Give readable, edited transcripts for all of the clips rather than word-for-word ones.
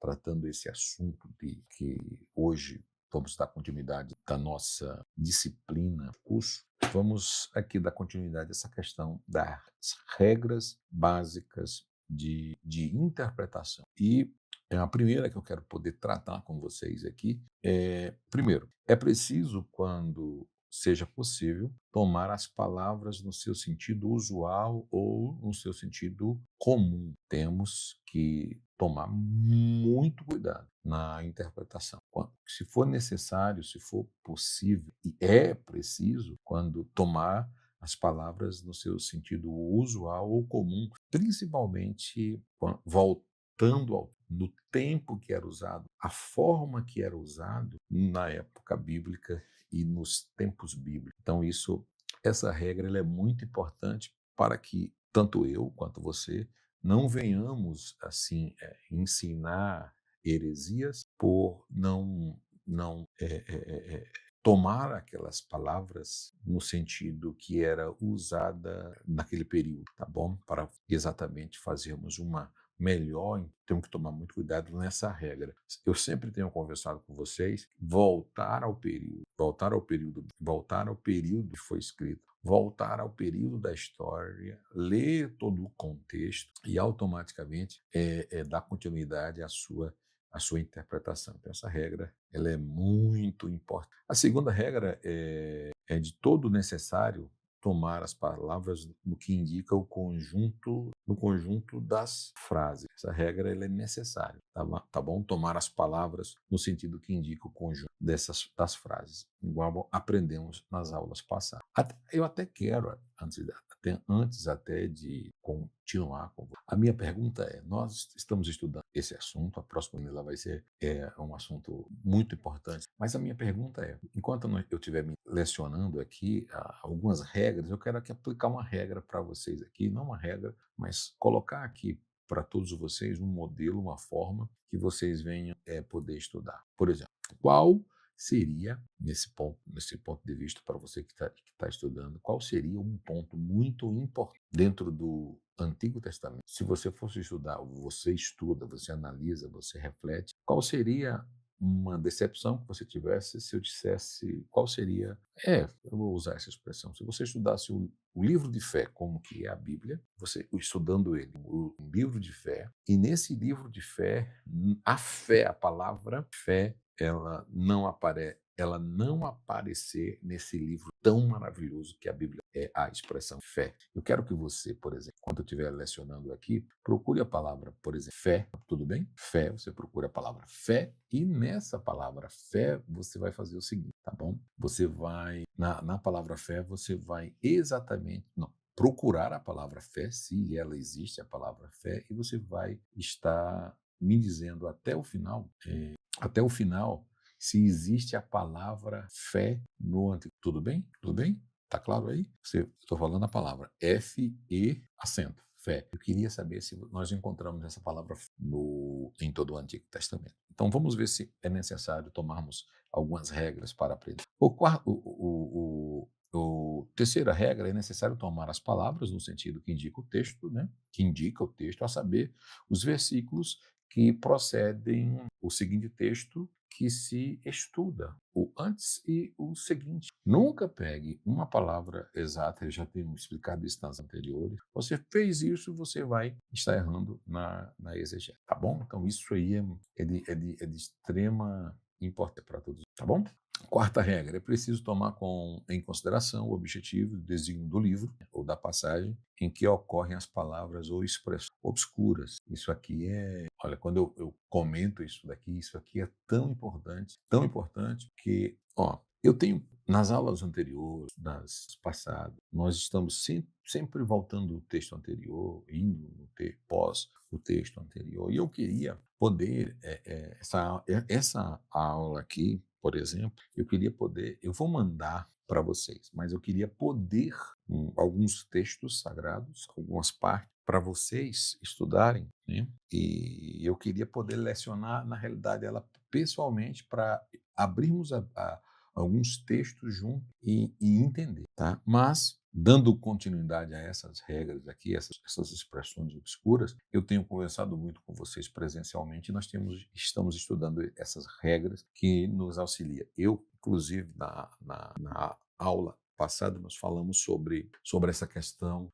tratando esse assunto de que hoje vamos dar continuidade da nossa disciplina, curso, vamos aqui dar continuidade a essa questão das regras básicas de interpretação. E a primeira que eu quero poder tratar com vocês aqui é, primeiro, é preciso, quando seja possível, tomar as palavras no seu sentido usual ou no seu sentido comum. Temos que tomar muito cuidado na interpretação. Se for necessário, se for possível, e é preciso, quando tomar as palavras no seu sentido usual ou comum, principalmente voltando no tempo que era usado, a forma que era usado na época bíblica e nos tempos bíblicos. Então, essa regra ela é muito importante para que tanto eu quanto você não venhamos assim ensinar heresias por não tomar aquelas palavras no sentido que era usada naquele período, tá bom? Para exatamente fazermos uma melhor, temos que tomar muito cuidado nessa regra. Eu sempre tenho conversado com vocês, voltar ao período que foi escrito, voltar ao período da história, ler todo o contexto e automaticamente dar continuidade à sua interpretação. Então, essa regra ela é muito importante. A segunda regra é de todo necessário tomar as palavras no que indica no conjunto das frases. Essa regra ela é necessária, tá bom? Tomar as palavras no sentido que indica o conjunto das frases, igual aprendemos nas aulas passadas. Eu até quero, antes até de continuar com a minha pergunta nós estamos estudando esse assunto, a próxima ela vai ser um assunto muito importante, mas a minha pergunta enquanto eu estiver me lecionando aqui algumas regras, eu quero aqui aplicar uma regra para vocês aqui, não uma regra, mas colocar aqui para todos vocês um modelo, uma forma que vocês venham poder estudar. Por exemplo, qual seria, nesse ponto de vista, para você que tá estudando, qual seria um ponto muito importante dentro do Antigo Testamento? Se você fosse estudar, você estuda, você analisa, você reflete, qual seria uma decepção que você tivesse se eu dissesse qual seria? Eu vou usar essa expressão. Se você estudasse o livro de fé, como que é a Bíblia, você estudando ele, o livro de fé, e nesse livro de fé, a palavra fé, ela não aparecer nesse livro tão maravilhoso que a Bíblia é a expressão fé. Eu quero que você, por exemplo, quando eu estiver lecionando aqui, procure a palavra, por exemplo, fé, tudo bem? Fé, você procura a palavra fé e nessa palavra fé você vai fazer o seguinte, tá bom? Você vai, na palavra fé, você vai exatamente, não, procurar a palavra fé, se ela existe, a palavra fé, e você vai estar me dizendo até o final, se existe a palavra fé no Antigo. Tudo bem? Tudo bem? Tá claro aí? Estou falando a palavra F-E, acento, fé. Eu queria saber se nós encontramos essa palavra em todo o Antigo Testamento. Então vamos ver se é necessário tomarmos algumas regras para aprender. Terceira regra é necessário tomar as palavras no sentido que indica o texto, né? Que indica o texto, a saber, os versículos que procedem o seguinte texto que se estuda, o antes e o seguinte. Nunca pegue uma palavra exata, eu já tenho explicado isso nas anteriores. Você fez isso, você vai estar errando na exegese, tá bom? Então isso aí é de extrema importância para todos, tá bom? Quarta regra, é preciso tomar em consideração o objetivo e o desígnio do livro ou da passagem em que ocorrem as palavras ou expressões obscuras. Isso aqui olha, quando eu comento isso aqui é tão importante que, eu tenho, nas aulas anteriores, nas passadas, nós estamos sempre voltando ao texto anterior, indo pós o texto anterior, e eu queria poder, essa aula aqui, por exemplo, eu vou mandar para vocês, mas eu queria poder alguns textos sagrados, algumas partes, para vocês estudarem, né? E eu queria poder lecionar, na realidade, ela pessoalmente, para abrirmos alguns textos juntos e entender, tá? Mas, dando continuidade a essas regras aqui, essas expressões obscuras, eu tenho conversado muito com vocês presencialmente e estamos estudando essas regras que nos auxiliam. Eu, inclusive, na aula passada, nós falamos sobre essa questão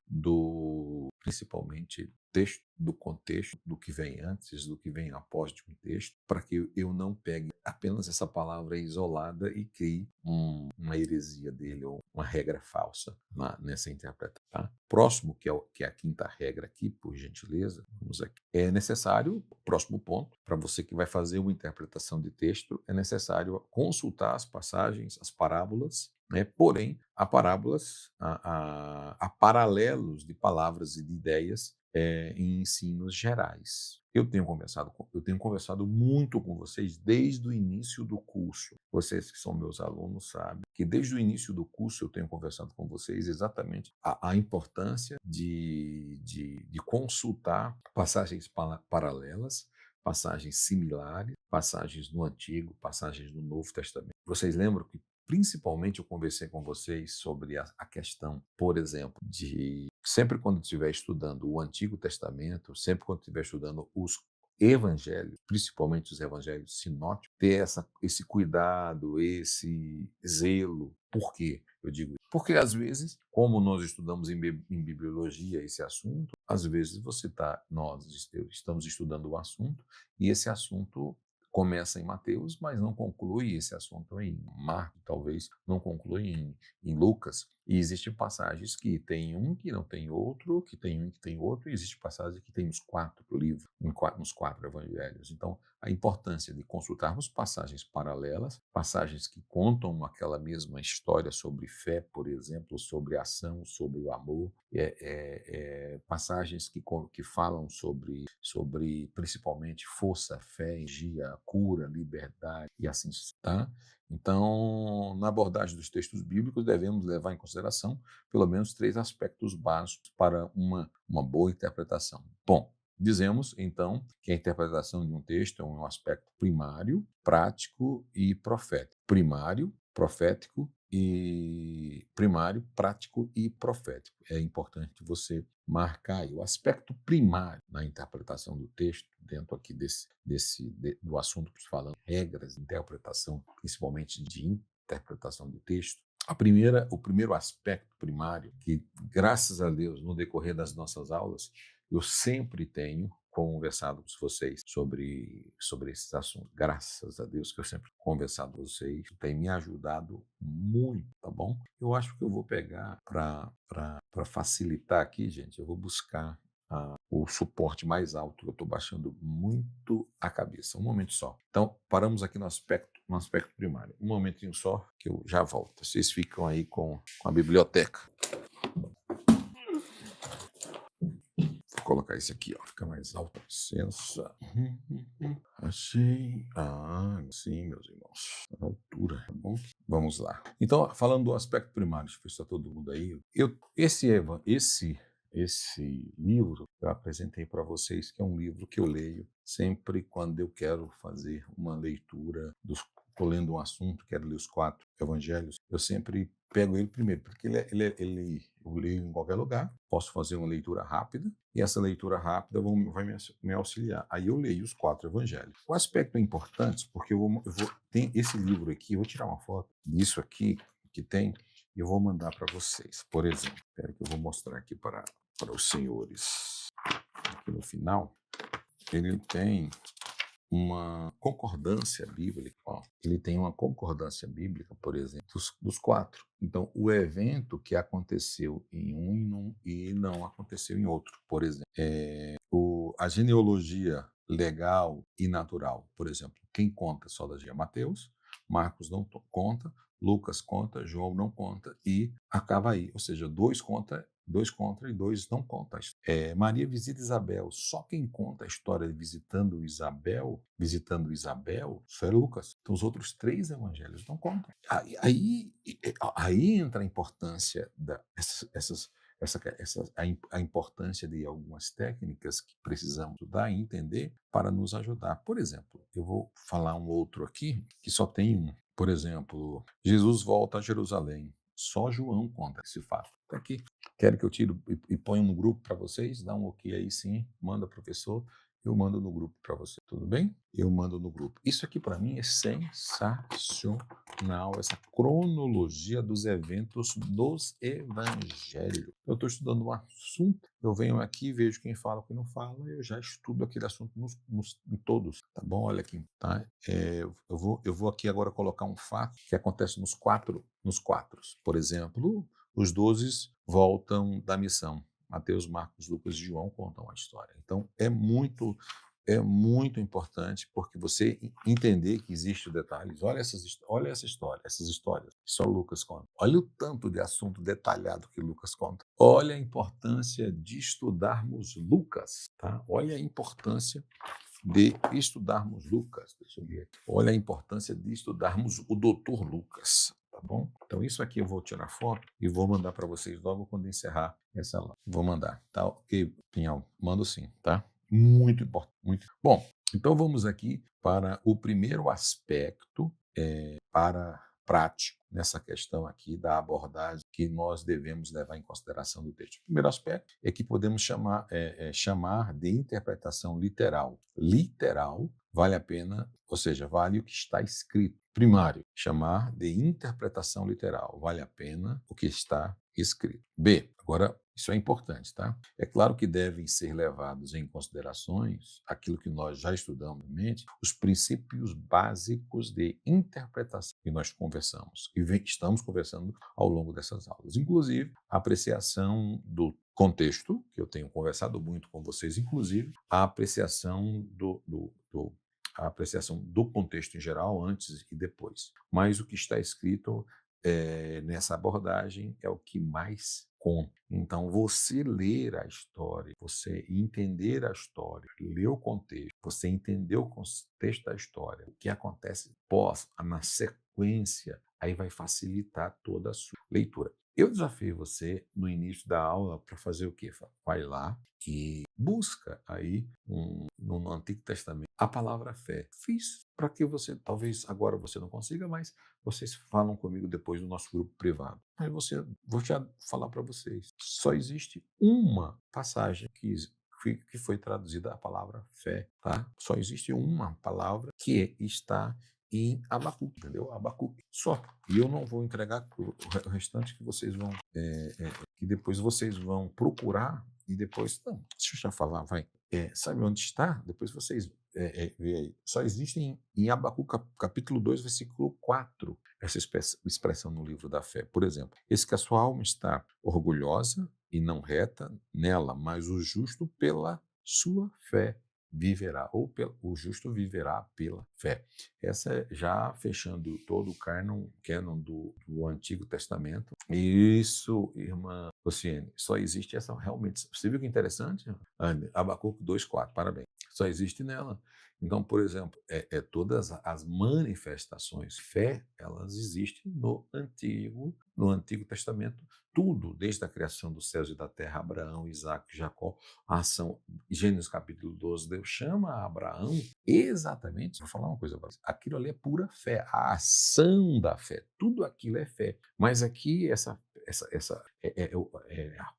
principalmente, texto, do contexto, do que vem antes, do que vem após de um texto, para que eu não pegue apenas essa palavra isolada e crie uma heresia dele ou uma regra falsa nessa interpretação. Tá? Próximo, que é a quinta regra aqui, por gentileza, vamos aqui. É necessário, próximo ponto, para você que vai fazer uma interpretação de texto, é necessário consultar as passagens, as parábolas, né? Porém, há parábolas, há paralelos de palavras e de ideias em ensinos gerais. Eu tenho conversado muito com vocês desde o início do curso. Vocês que são meus alunos sabem que desde o início do curso eu tenho conversado com vocês exatamente a importância de consultar passagens paralelas, passagens similares, passagens no Antigo, passagens no Novo Testamento. Vocês lembram que principalmente eu conversei com vocês sobre a questão, por exemplo, de sempre quando estiver estudando o Antigo Testamento, sempre quando estiver estudando os evangelhos, principalmente os evangelhos sinóticos, ter esse cuidado, esse zelo. Por quê? Eu digo isso porque, às vezes, como nós estudamos em bibliologia esse assunto, às vezes nós estamos estudando o assunto e esse assunto começa em Mateus, mas não conclui esse assunto em Marcos, talvez não conclui em Lucas. E existem passagens que tem um que não tem outro, que tem um que tem outro, e existe passagem que tem os 4 livros, nos 4 evangelhos. Então, a importância de consultarmos passagens paralelas, passagens que contam aquela mesma história sobre fé, por exemplo, sobre ação, sobre o amor, passagens que falam sobre principalmente força, fé, energia, cura, liberdade e assim, tá? Então, na abordagem dos textos bíblicos, devemos levar em consideração pelo menos 3 aspectos básicos para uma boa interpretação. Bom, dizemos, então, que a interpretação de um texto é um aspecto primário, prático e profético. Primário, prático e profético. É importante você marcar aí o aspecto primário na interpretação do texto, dentro aqui do assunto que falamos, regras de interpretação, principalmente de interpretação do texto. O primeiro aspecto primário, que graças a Deus, no decorrer das nossas aulas, eu sempre tenho conversado com vocês sobre esses assuntos. Graças a Deus que eu sempre conversado com vocês, tem me ajudado muito, tá bom? Eu acho que eu vou pegar para facilitar aqui, gente, eu vou buscar o suporte mais alto, eu estou baixando muito a cabeça. Um momento só. Então, paramos aqui no aspecto primário. Um momentinho só, que eu já volto. Vocês ficam aí com a biblioteca. Vou colocar isso aqui, ó, fica mais alto. Licença. Achei. Sim, meus irmãos. A altura, tá bom? Vamos lá. Então, falando do aspecto primário, deixa eu ver se está todo mundo aí. Esse livro que eu apresentei para vocês, que é um livro que eu leio sempre quando eu quero fazer uma leitura estou lendo um assunto, quero ler os 4 evangelhos, eu sempre pego ele primeiro, porque eu leio em qualquer lugar, posso fazer uma leitura rápida, e essa leitura rápida vai me auxiliar. Aí eu leio os 4 evangelhos. O aspecto é importante, porque tem esse livro aqui, eu vou tirar uma foto disso aqui, que tem, e eu vou mandar para vocês. Por exemplo, espera que eu vou mostrar aqui para os senhores. Aqui no final, ele tem uma concordância bíblica. Ó, ele tem uma concordância bíblica, por exemplo, dos 4. Então, o evento que aconteceu em um e não aconteceu em outro, por exemplo. A genealogia legal e natural, por exemplo, quem conta só da é Mateus, Marcos não conta, Lucas conta, João não conta e acaba aí. Ou seja, 2 conta e 2 não conta. Maria visita Isabel. Só quem conta a história de visitando Isabel, só é Lucas. Então, os outros 3 evangelhos não contam. Aí entra a importância a importância de algumas técnicas que precisamos estudar e entender para nos ajudar. Por exemplo, eu vou falar um outro aqui, que só tem um. Por exemplo, Jesus volta a Jerusalém. Só João conta esse fato. Está aqui. Querem que eu tire e ponha no grupo para vocês? Dá um ok aí sim. Manda, professor. Eu mando no grupo para você. Tudo bem? Eu mando no grupo. Isso aqui para mim é sensacional. Essa cronologia dos eventos dos evangelhos. Eu estou estudando um assunto. Eu venho aqui, vejo quem fala e quem não fala. Eu já estudo aquele assunto em todos. Tá bom? Olha aqui. Tá? Eu vou aqui agora colocar um fato que acontece nos quatro. Por exemplo, os 12 voltam da missão. Mateus, Marcos, Lucas e João contam a história. Então, é muito importante porque você entender que existem detalhes. Olha essa história, essas histórias que só Lucas conta. Olha o tanto de assunto detalhado que Lucas conta. Olha a importância de estudarmos Lucas, tá? Olha a importância de estudarmos Lucas. Deixa eu ver aqui. Olha a importância de estudarmos o doutor Lucas, tá bom? Então isso aqui eu vou tirar foto e vou mandar para vocês logo quando encerrar essa live. Vou mandar, tá? Ok, Pinhal? Mando sim, tá? Muito importante. Muito. Bom, então vamos aqui para o primeiro aspecto para prático nessa questão aqui da abordagem que nós devemos levar em consideração do texto. O primeiro aspecto é que podemos chamar de interpretação literal. Literal vale a pena, ou seja, vale o que está escrito. Primário, chamar de interpretação literal. Vale a pena o que está escrito. B, agora isso é importante, tá? É claro que devem ser levados em considerações aquilo que nós já estudamos, os princípios básicos de interpretação que nós conversamos, que estamos conversando ao longo dessas aulas. Inclusive, a apreciação do contexto, que eu tenho conversado muito com vocês, inclusive a apreciação a apreciação do contexto em geral, antes e depois. Mas o que está escrito nessa abordagem é o que mais conta. Então, você ler a história, você entender a história, ler o contexto, você entender o contexto da história, o que acontece na sequência, aí vai facilitar toda a sua leitura. Eu desafio você, no início da aula, para fazer o quê? Vai lá e busca aí no Antigo Testamento a palavra fé. Fiz para que você, talvez agora você não consiga, mas vocês falam comigo depois no nosso grupo privado. Aí vou já falar para vocês. Só existe uma passagem que foi traduzida a palavra fé, tá? Só existe uma palavra que está em Abacuque, entendeu? Abacuque, só. E eu não vou entregar o restante que vocês vão, que depois vocês vão procurar e depois, não, deixa eu já falar, vai. Sabe onde está? Depois vocês vê aí. Só existe em Abacuque capítulo 2, versículo 4, essa expressão no livro da fé. Por exemplo, esse que a sua alma está orgulhosa e não reta nela, mas o justo pela sua fé viverá, o justo viverá pela fé. Essa é já fechando todo o cânon do Antigo Testamento. Isso, irmã Luciene, só existe essa realmente. Você viu que interessante? Abacuque 2,4, parabéns. Só existe nela. Então, por exemplo, todas as manifestações de fé, elas existem no Antigo Testamento, tudo, desde a criação dos céus e da terra, Abraão, Isaac, Jacó, a ação, Gênesis capítulo 12, Deus chama Abraão exatamente, vou falar uma coisa para você, aquilo ali é pura fé, a ação da fé, tudo aquilo é fé, mas aqui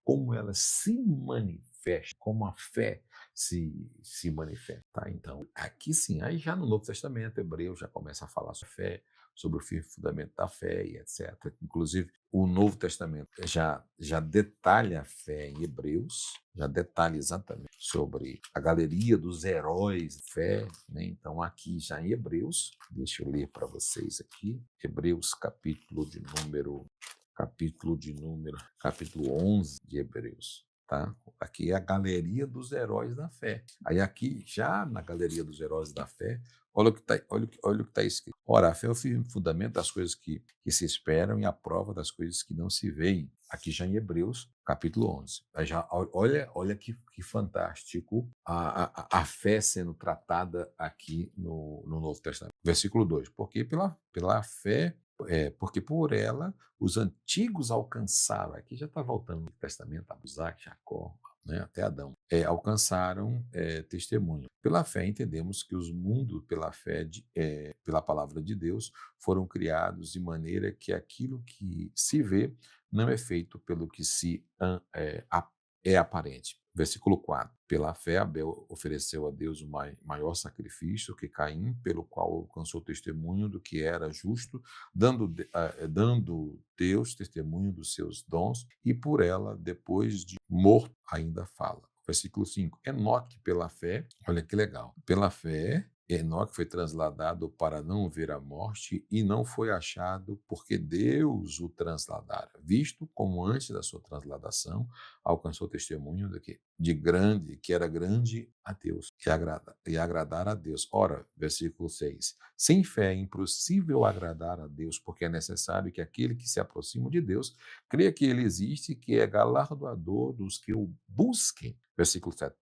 como ela se manifesta, como a fé se manifesta. Tá? Então, aqui sim, aí já no Novo Testamento, Hebreu já começa a falar sobre fé, sobre o firme fundamento da fé e etc. Inclusive, o Novo Testamento já detalha a fé em Hebreus, já detalha exatamente sobre a galeria dos heróis de fé, né? Então, aqui já em Hebreus, deixa eu ler para vocês aqui, Hebreus capítulo 11 de Hebreus. Tá? Aqui é a galeria dos heróis da fé. Aí aqui, já na galeria dos heróis da fé, olha o que está escrito. Ora, a fé é o firme fundamento das coisas que se esperam e a prova das coisas que não se veem. Aqui já em Hebreus, capítulo 11. Aí já, olha que fantástico a fé sendo tratada aqui no Novo Testamento. Versículo 2. Porque pela fé, porque por ela os antigos alcançaram, aqui já está voltando no Testamento, Isaac, Jacó, né, até Adão, alcançaram testemunho. Pela fé entendemos que os mundos, pela palavra de Deus, foram criados de maneira que aquilo que se vê não é feito pelo que é aparente. Versículo 4. Pela fé, Abel ofereceu a Deus o maior sacrifício que Caim, pelo qual alcançou testemunho do que era justo, dando Deus testemunho dos seus dons, e por ela, depois de morto, ainda fala. Versículo 5. Enoque, pela fé, olha que legal, pela fé, Enoque foi trasladado para não ver a morte e não foi achado porque Deus o trasladara, visto como antes da sua transladação alcançou testemunho que era grande a Deus e agradar a Deus. Ora, versículo 6. Sem fé é impossível agradar a Deus, porque é necessário que aquele que se aproxima de Deus creia que ele existe e que é galardoador dos que o busquem. Versículo 7.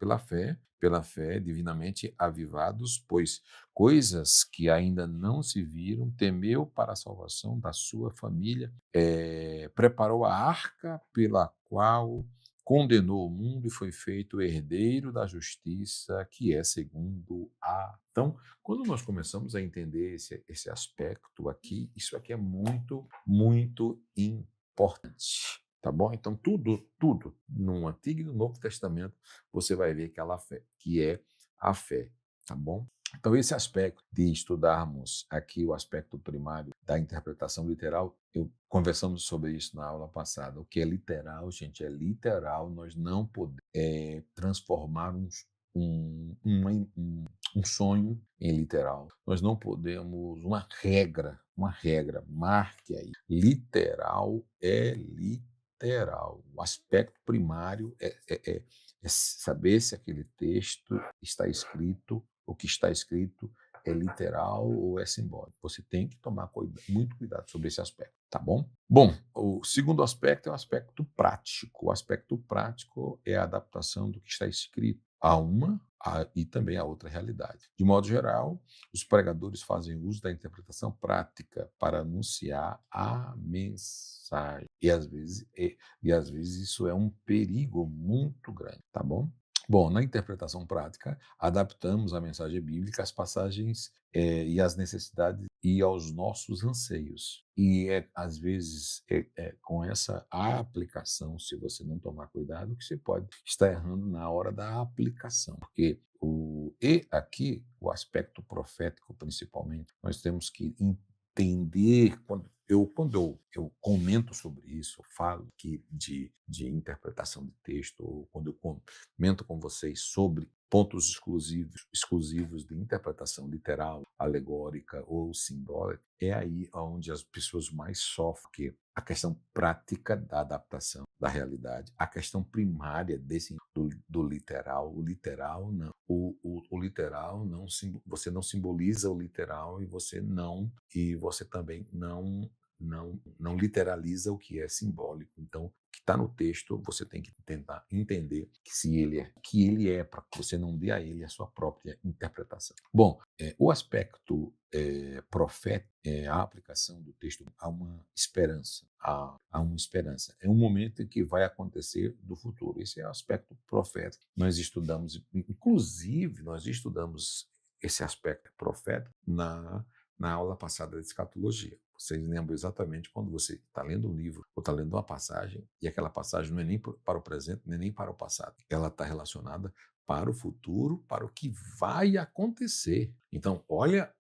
Pela fé, divinamente avivados, pois coisas que ainda não se viram, temeu para a salvação da sua família, preparou a arca pela qual condenou o mundo e foi feito herdeiro da justiça, que é segundo a. Então, quando nós começamos a entender esse aspecto aqui, isso aqui é muito, muito importante. Tá bom? Então, tudo no Antigo e no Novo Testamento, você vai ver que é a fé. Tá bom? Então, esse aspecto de estudarmos aqui o aspecto primário da interpretação literal, conversamos sobre isso na aula passada. O que é literal, gente, é literal. Nós não podemos transformar um sonho em literal. Nós não podemos, uma regra, marque aí. Literal é literal. O aspecto primário é saber se aquele texto está escrito, o que está escrito é literal ou é simbólico. Você tem que tomar muito cuidado sobre esse aspecto, tá bom? Bom, o segundo aspecto é o aspecto prático. O aspecto prático é a adaptação do que está escrito e também a outra realidade. De modo geral, os pregadores fazem uso da interpretação prática para anunciar a mensagem. E às vezes isso é um perigo muito grande, tá bom? Bom, na interpretação prática, adaptamos a mensagem bíblica às passagens e às necessidades e aos nossos anseios. E às vezes com essa aplicação, se você não tomar cuidado, que você pode estar errando na hora da aplicação. Porque aqui, o aspecto profético principalmente, nós temos que entender quando eu comento sobre isso, eu falo aqui de interpretação de texto, ou quando eu comento com vocês sobre pontos exclusivos de interpretação literal, alegórica ou simbólica, é aí onde as pessoas mais sofrem, porque a questão prática da adaptação da realidade, a questão primária do literal, o literal não, o literal não, você não simboliza o literal e você também não literaliza o que é simbólico. Então, o que está no texto, você tem que tentar entender que ele é, para que você não dê a ele a sua própria interpretação. Bom, o aspecto profético, a aplicação do texto, há uma esperança. Há uma esperança. É um momento em que vai acontecer do futuro. Esse é o aspecto profético. Inclusive, nós estudamos esse aspecto profético na aula passada de escatologia. Vocês lembram exatamente quando você está lendo um livro ou está lendo uma passagem, e aquela passagem não é nem para o presente, nem para o passado. Ela está relacionada para o futuro, para o que vai acontecer. Então, olha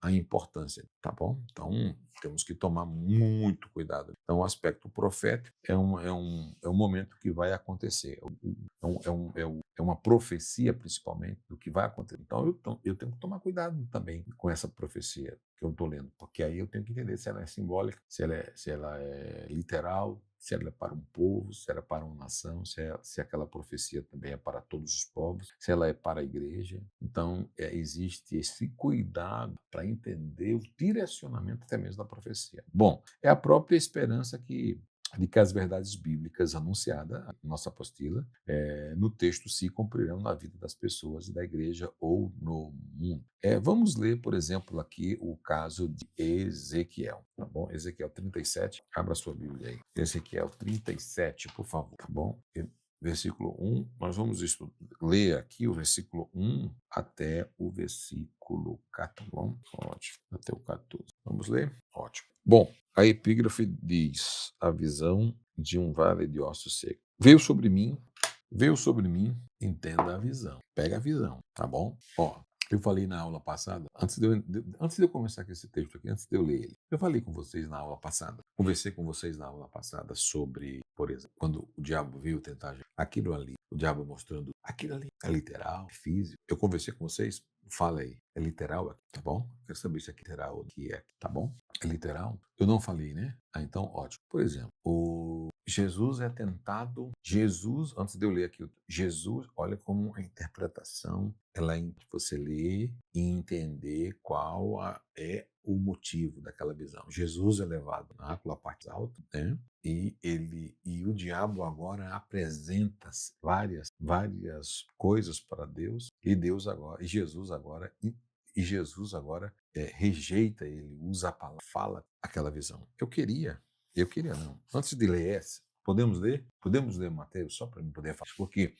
a importância, tá bom? Então, temos que tomar muito cuidado. Então, o aspecto profético é um momento que vai acontecer. É uma profecia, principalmente, do que vai acontecer. Então, eu tenho que tomar cuidado também com essa profecia que eu estou lendo, porque aí eu tenho que entender se ela é simbólica, se ela é literal, se ela é para um povo, se ela é para uma nação, se aquela profecia também é para todos os povos, se ela é para a igreja. Então, existe esse cuidado para entender o direcionamento até mesmo da profecia. Bom, é a própria esperança de que as verdades bíblicas anunciadas na nossa apostila, no texto, se cumprirão na vida das pessoas e da igreja ou no mundo. Vamos ler, por exemplo, aqui o caso de Ezequiel, tá bom? Ezequiel 37, abra sua Bíblia aí. Ezequiel 37, por favor, tá bom? versículo 1, nós vamos ler aqui o versículo 1 até o versículo 14, bom? Ótimo, até o 14. Vamos ler? Ótimo. Bom, a epígrafe diz: a visão de um vale de ossos secos. Veio sobre mim, entenda a visão. Pega a visão, tá bom? Ó, eu falei na aula passada, antes de eu começar com esse texto aqui, antes de eu ler ele, eu falei com vocês na aula passada, conversei com vocês na aula passada sobre, por exemplo, quando o diabo veio tentar aquilo ali, o diabo mostrando aquilo ali, é literal, é físico. Eu conversei com vocês, fala aí, é literal aqui, tá bom? Quero saber se é literal ou que é, tá bom? É literal? Eu não falei, né? Ah, então ótimo. Por exemplo, o Jesus é tentado. Jesus, antes de eu ler aqui, Jesus, olha como a interpretação, ela é você ler e entender é o motivo daquela visão. Jesus é levado na parte alta, né? E o diabo agora apresenta várias coisas para Deus e Jesus agora rejeita ele, usa a palavra, fala aquela visão. Eu queria não. Antes de ler essa, podemos ler? Podemos ler Mateus, só para eu poder falar, porque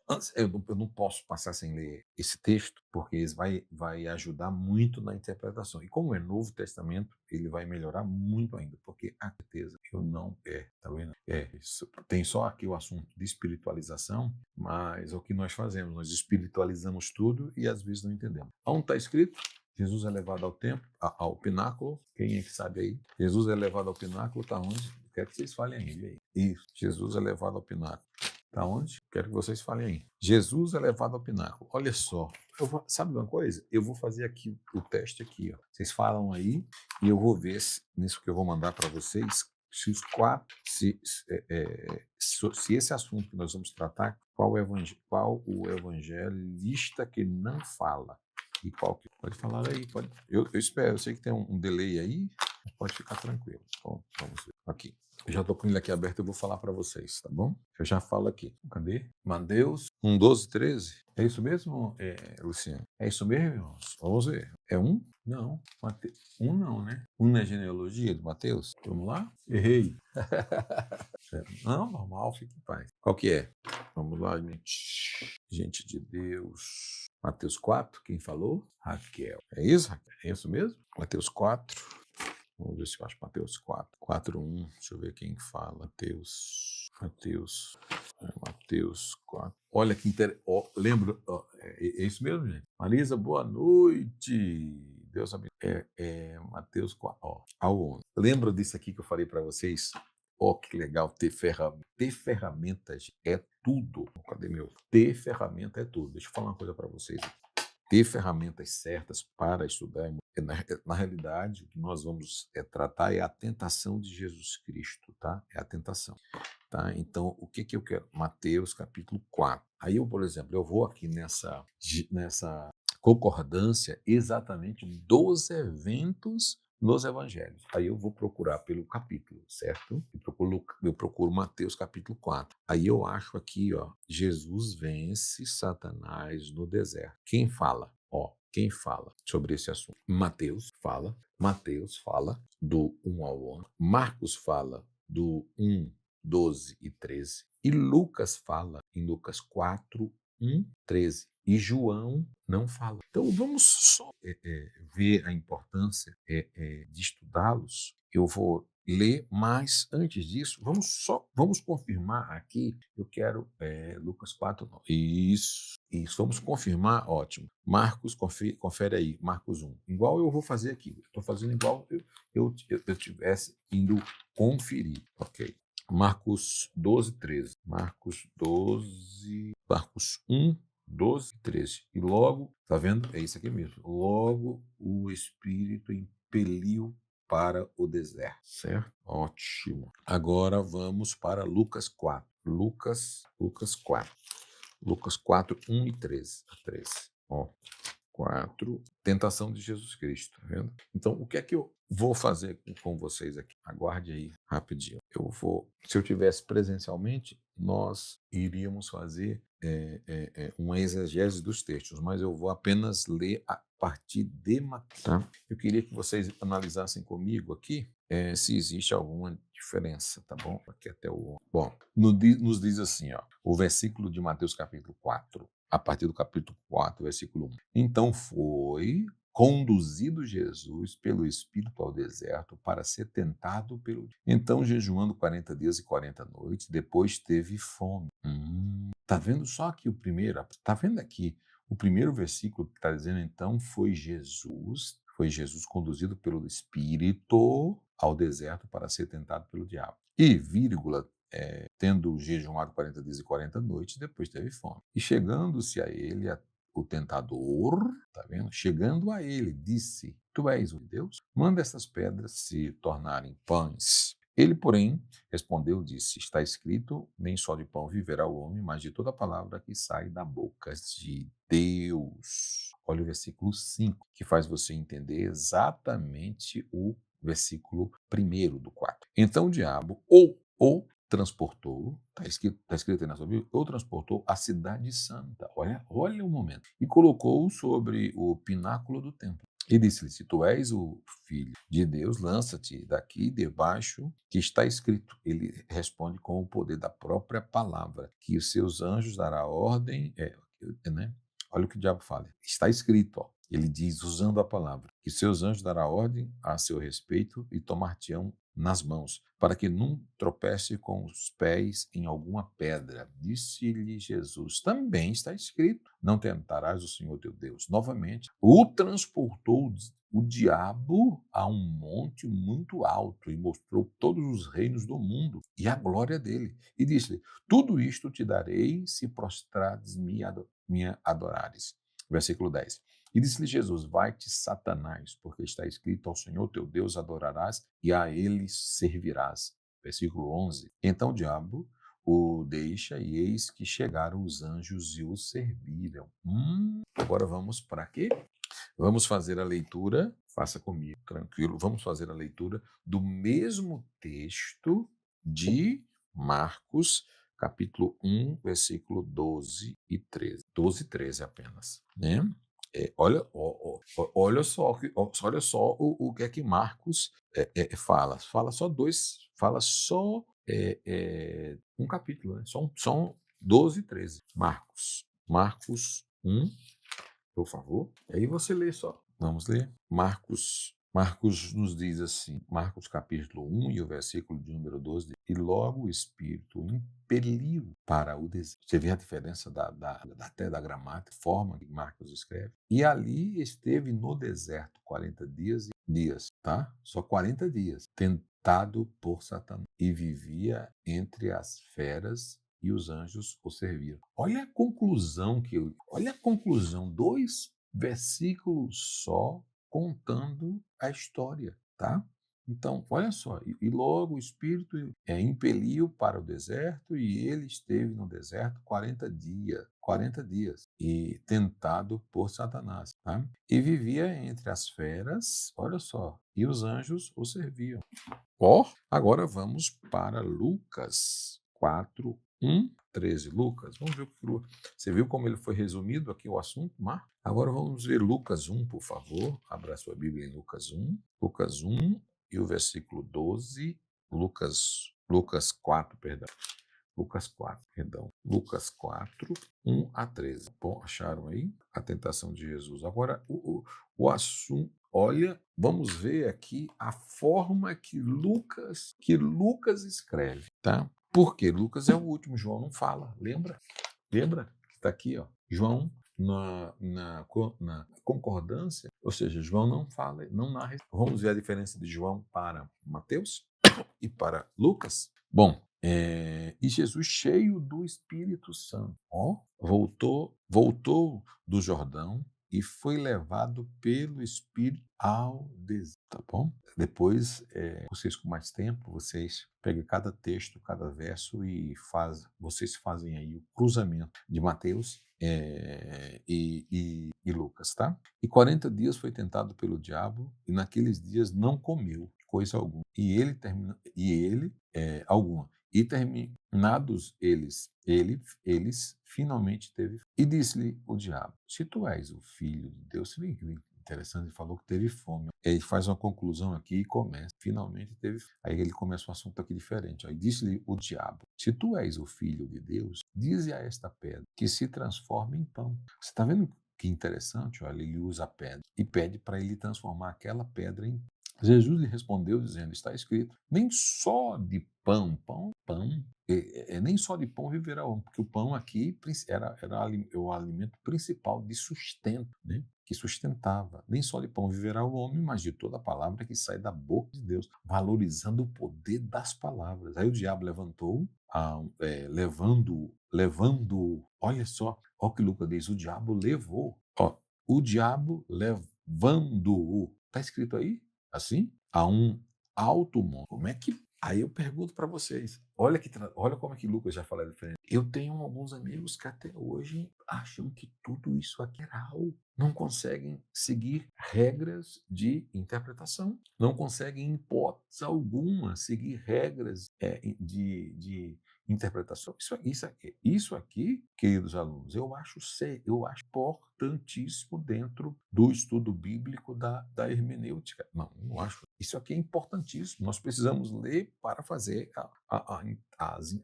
antes eu não posso passar sem ler esse texto, porque isso vai ajudar muito na interpretação. E como é Novo Testamento, ele vai melhorar muito ainda, porque a certeza eu não tá vendo? Isso. Tem só aqui o assunto de espiritualização, mas é o que nós fazemos, nós espiritualizamos tudo e às vezes não entendemos. Onde está escrito? Jesus é levado ao templo, ao pináculo. Quem é que sabe aí? Jesus é levado ao pináculo, está onde? Quero que vocês falem aí. Isso. Jesus é levado ao pináculo. Está onde? Quero que vocês falem aí. Jesus é levado ao pináculo. Olha só. Sabe uma coisa? Eu vou fazer aqui o teste aqui. Ó. Vocês falam aí e eu vou ver nisso que eu vou mandar para vocês se os quatro, se esse assunto que nós vamos tratar, qual o evangelista que não fala. E qual que pode falar aí? Pode. Eu espero, eu sei que tem um delay aí, mas pode ficar tranquilo. Bom, vamos ver. Aqui. Eu já estou com ele aqui aberto, eu vou falar para vocês, tá bom? Eu já falo aqui. Cadê? Mateus 1, 12, 13. É isso mesmo, Luciano? É isso mesmo, irmãos? Vamos ver. É um? Não. Um não, né? Um na genealogia de Mateus. Vamos lá? Errei. Não, normal, fique em paz. Qual que é? Vamos lá, gente. Gente de Deus. Mateus 4, quem falou? Raquel. É isso, Raquel? É isso mesmo? Mateus 4. Vamos ver se eu acho Mateus 4. 4, 1. Deixa eu ver quem fala. Mateus 4. Olha que interessante. Lembro. É isso mesmo, gente? Marisa, boa noite. Deus abençoe. Mateus 4. Ao 11. Lembra disso aqui que eu falei para vocês? Que legal ter ferramentas. Ter ferramentas é tudo. Cadê meu? Ter ferramenta é tudo. Deixa eu falar uma coisa para vocês. Ter ferramentas certas para estudar. Na realidade, o que nós vamos tratar é a tentação de Jesus Cristo, tá? É a tentação. Tá? Então, o que eu quero? Mateus capítulo 4. Aí eu, por exemplo, eu vou aqui nessa concordância exatamente dos eventos nos evangelhos. Aí eu vou procurar pelo capítulo, certo? Eu procuro Mateus capítulo 4. Aí eu acho aqui, ó, Jesus vence Satanás no deserto. Quem fala? Quem fala sobre esse assunto? Mateus fala do 1 ao 11. Marcos fala do 1, 12 e 13. E Lucas fala em Lucas 4, 1, 13. E João não fala. Então vamos só ver a importância de estudá-los. Eu vou ler, mas antes disso, vamos confirmar aqui. Eu quero Lucas 4, não. Isso, vamos confirmar, ótimo. Marcos, confere aí, Marcos 1. Igual eu vou fazer aqui. Estou fazendo igual eu tivesse indo conferir, ok? Marcos 12, 13. Marcos 1, 12 e 13. E logo, tá vendo? É isso aqui mesmo. Logo o Espírito impeliu para o deserto, certo? Ótimo. Agora vamos para Lucas 4. Lucas 4. Lucas 4, 1 e 13. 4, tentação de Jesus Cristo, tá vendo? Então, o que é que eu vou fazer com vocês aqui? Aguarde aí, rapidinho. Se eu tivesse presencialmente, nós iríamos fazer uma exegese dos textos, mas eu vou apenas ler a partir de Mateus. Tá? Eu queria que vocês analisassem comigo aqui se existe alguma diferença, tá bom? Aqui até o... Bom, nos diz assim, ó, o versículo de Mateus capítulo 4, a partir do capítulo 4, versículo 1. Então foi conduzido Jesus pelo Espírito ao deserto para ser tentado pelo... Então, jejuando 40 dias e 40 noites, depois teve fome. Tá vendo só aqui o primeiro? Tá vendo aqui o primeiro versículo que está dizendo, então, foi Jesus conduzido pelo Espírito ao deserto para ser tentado pelo diabo. E, vírgula, tendo jejuado 40 dias e 40 noites, depois teve fome. E chegando-se a ele, o tentador, tá vendo? Chegando a ele, disse: Tu és o de Deus? Manda essas pedras se tornarem pães. Ele, porém, respondeu, disse: Está escrito, nem só de pão viverá o homem, mas de toda palavra que sai da boca de Deus. Olha o versículo 5, que faz você entender exatamente o versículo 1 do 4. Então o diabo ou transportou, tá escrito aí na sua Bíblia, ou transportou a cidade santa, olha o momento, e colocou sobre o pináculo do templo. E disse-lhe: Se tu és o filho de Deus, lança-te daqui debaixo, que está escrito. Ele responde com o poder da própria palavra, que os seus anjos dará ordem, né? Olha o que o diabo fala. Está escrito, ó. Ele diz, usando a palavra, que seus anjos dará ordem a seu respeito e tomar-te-ão nas mãos, para que não tropece com os pés em alguma pedra. Disse-lhe Jesus, também está escrito, não tentarás o Senhor teu Deus. Novamente, o transportou o diabo a um monte muito alto e mostrou todos os reinos do mundo e a glória dele. E disse-lhe, tudo isto te darei se prostrares-me me adorares. Versículo 10. E disse-lhe Jesus, vai-te, Satanás, porque está escrito, ao Senhor teu Deus adorarás e a ele servirás. Versículo 11. Então o diabo o deixa e eis que chegaram os anjos e o serviram. Agora vamos para quê? Vamos fazer a leitura, faça comigo, tranquilo, vamos fazer a leitura do mesmo texto de Marcos, capítulo 1, versículo 12 e 13. 12 e 13 apenas, né? Olha só, olha só o que é que Marcos fala. Fala só um capítulo, né? Só 12 e 13. Marcos 1, por favor. Aí você lê só. Vamos ler. Marcos nos diz assim, Marcos capítulo 1 e o versículo de número 12, e logo o Espírito o impeliu para o deserto. Você vê a diferença até da gramática, forma que Marcos escreve. E ali esteve no deserto 40 dias, tá? Só 40 dias, tentado por Satanás. E vivia entre as feras e os anjos o serviram. Olha a conclusão, 2 versículos só contando a história, tá? Então, olha só, e logo o Espírito impeliu para o deserto e ele esteve no deserto 40 dias, e tentado por Satanás, tá? E vivia entre as feras, olha só, e os anjos o serviam. Agora vamos para Lucas 4, 13. Lucas, vamos ver o que você viu como ele foi resumido aqui o assunto, Marcos? Agora vamos ver Lucas 1, por favor. Abra sua Bíblia em Lucas 1. Lucas 1 e o versículo 12. Lucas 4, perdão. Lucas 4, 1 a 13. Bom, acharam aí a tentação de Jesus. Agora, o assunto, olha, vamos ver aqui a forma que Lucas escreve, tá? Porque Lucas é o último, João não fala, lembra? Lembra que está aqui, ó, João na concordância, ou seja, João não fala, não narra. Vamos ver a diferença de João para Mateus e para Lucas? Bom, e Jesus, cheio do Espírito Santo, voltou do Jordão e foi levado pelo Espírito ao deserto, tá bom? Depois, vocês com mais tempo, vocês pegam cada texto, cada verso e vocês fazem aí o cruzamento de Mateus e Lucas, tá? E 40 dias foi tentado pelo diabo e naqueles dias não comeu coisa alguma. E terminados eles finalmente teve. E disse-lhe o diabo: Se tu és o filho de Deus, vem interessante, ele falou que teve fome. Ele faz uma conclusão aqui e começa. Finalmente teve. Aí ele começa um assunto aqui diferente. Aí disse-lhe o diabo: se tu és o filho de Deus, dize a esta pedra que se transforme em pão. Você está vendo que interessante? Olha, ele usa a pedra e pede para ele transformar aquela pedra em. Jesus lhe respondeu dizendo: está escrito, nem só de pão, nem só de pão viverá o homem, porque o pão aqui era o alimento principal de sustento, né? Que sustentava. Nem só de pão viverá o homem, mas de toda a palavra que sai da boca de Deus, valorizando o poder das palavras. Aí o diabo levantou, olha só, olha o que Lucas diz, o diabo levou, o diabo levando-o, está escrito aí, assim, a um alto monte. Como é que Aí eu pergunto para vocês, olha como é que Lucas já fala diferente. Eu tenho alguns amigos que até hoje acham que tudo isso aqui é real. Não conseguem seguir regras de interpretação. Não conseguem, em hipótese alguma, seguir regras de interpretação. Isso aqui, queridos alunos, eu acho importantíssimo dentro do estudo bíblico da hermenêutica. Não acho. Isso aqui é importantíssimo. Nós precisamos ler para fazer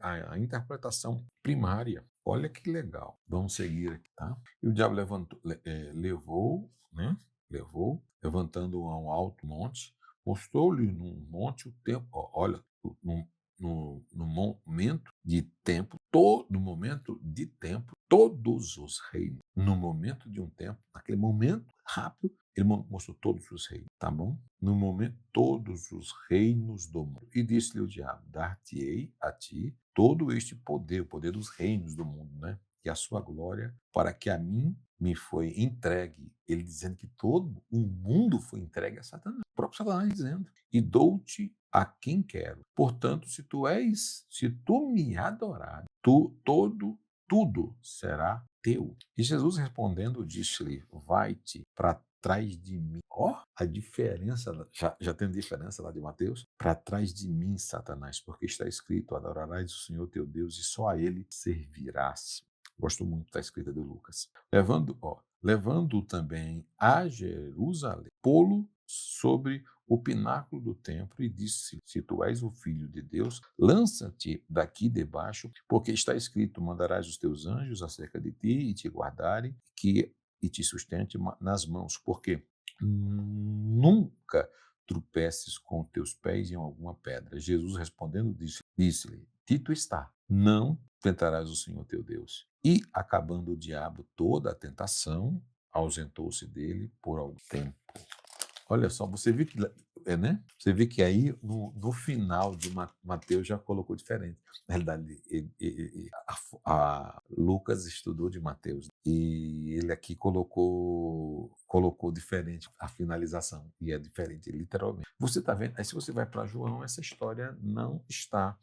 a interpretação primária. Olha que legal. Vamos seguir aqui, tá? E o diabo levou, né? Levantando a um alto monte, mostrou-lhe num monte o tempo. Olha, no momento de tempo, todos os reinos. No momento de um tempo, naquele momento rápido, ele mostrou todos os reinos, tá bom? No momento, todos os reinos do mundo. E disse-lhe o diabo: dar-te-ei a ti todo este poder, o poder dos reinos do mundo, né? E a sua glória, para que a mim me foi entregue. Ele dizendo que todo o mundo foi entregue a Satanás. O próprio Satanás dizendo: e dou-te a quem quero. Portanto, se tu me adorar, tudo será teu. E Jesus respondendo, disse-lhe: vai-te para trás de mim. A diferença, já tem diferença lá de Mateus? Para trás de mim, Satanás, porque está escrito: adorarás o Senhor teu Deus e só a ele servirás. Gosto muito da escrita de Lucas. Levando também a Jerusalém, pô-lo sobre o pináculo do templo e disse: se tu és o filho de Deus, lança-te daqui debaixo, porque está escrito: mandarás os teus anjos acerca de ti e te guardarem, e te sustente nas mãos, porque nunca tropeces com teus pés em alguma pedra. Jesus respondendo disse-lhe: dito está, não tentarás o Senhor teu Deus. E acabando o diabo toda a tentação, ausentou-se dele por algum tempo. Olha só, você viu que, né? Você vê que aí no final de Mateus já colocou diferente. Na realidade, Lucas estudou de Mateus e ele aqui colocou diferente a finalização, e é diferente literalmente. Você está vendo? Aí se você vai para João, essa história não está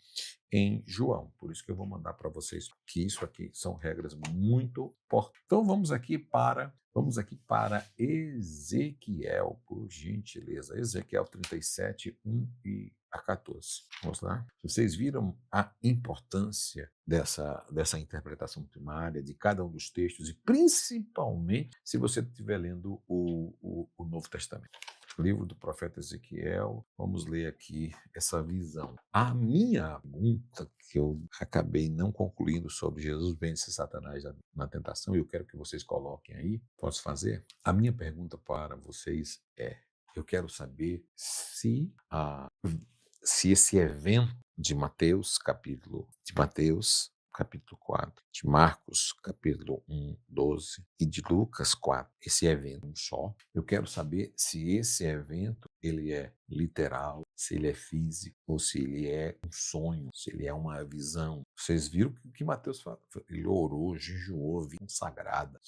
em João. Por isso que eu vou mandar para vocês que isso aqui são regras muito importantes. Então vamos aqui para Ezequiel, por gentileza. Ezequiel 37, 1 e a 14. Vamos lá? Vocês viram a importância dessa interpretação primária de cada um dos textos, e principalmente se você estiver lendo o Novo Testamento. Livro do profeta Ezequiel, vamos ler aqui essa visão. A minha pergunta, que eu acabei não concluindo, sobre Jesus vence Satanás na tentação, e eu quero que vocês coloquem aí, posso fazer? A minha pergunta para vocês eu quero saber se esse evento de Mateus, capítulo 4, de Marcos, capítulo 1, 12, e de Lucas 4, esse evento só. Eu quero saber se esse evento ele é literal, se ele é físico, ou se ele é um sonho, se ele é uma visão. Vocês viram o que Mateus fala? Ele orou, jejuou, vinho sagrada.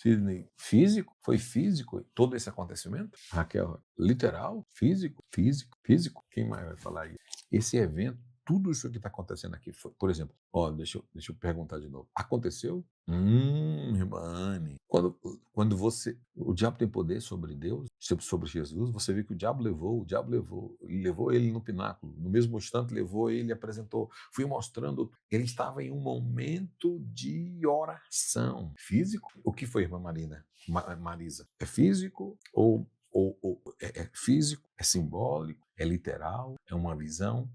Físico? Foi físico todo esse acontecimento? Raquel, literal? Físico? Quem mais vai falar aí? Esse evento, tudo isso que está acontecendo aqui, por exemplo, deixa eu perguntar de novo. Aconteceu? Irmã Anne, quando o diabo tem poder sobre Deus, sobre Jesus, você vê que o diabo levou ele no pináculo, no mesmo instante levou ele e apresentou, fui mostrando, ele estava em um momento de oração. Físico? O que foi, irmã Marisa? É físico ou é físico, é simbólico, é literal, é uma visão.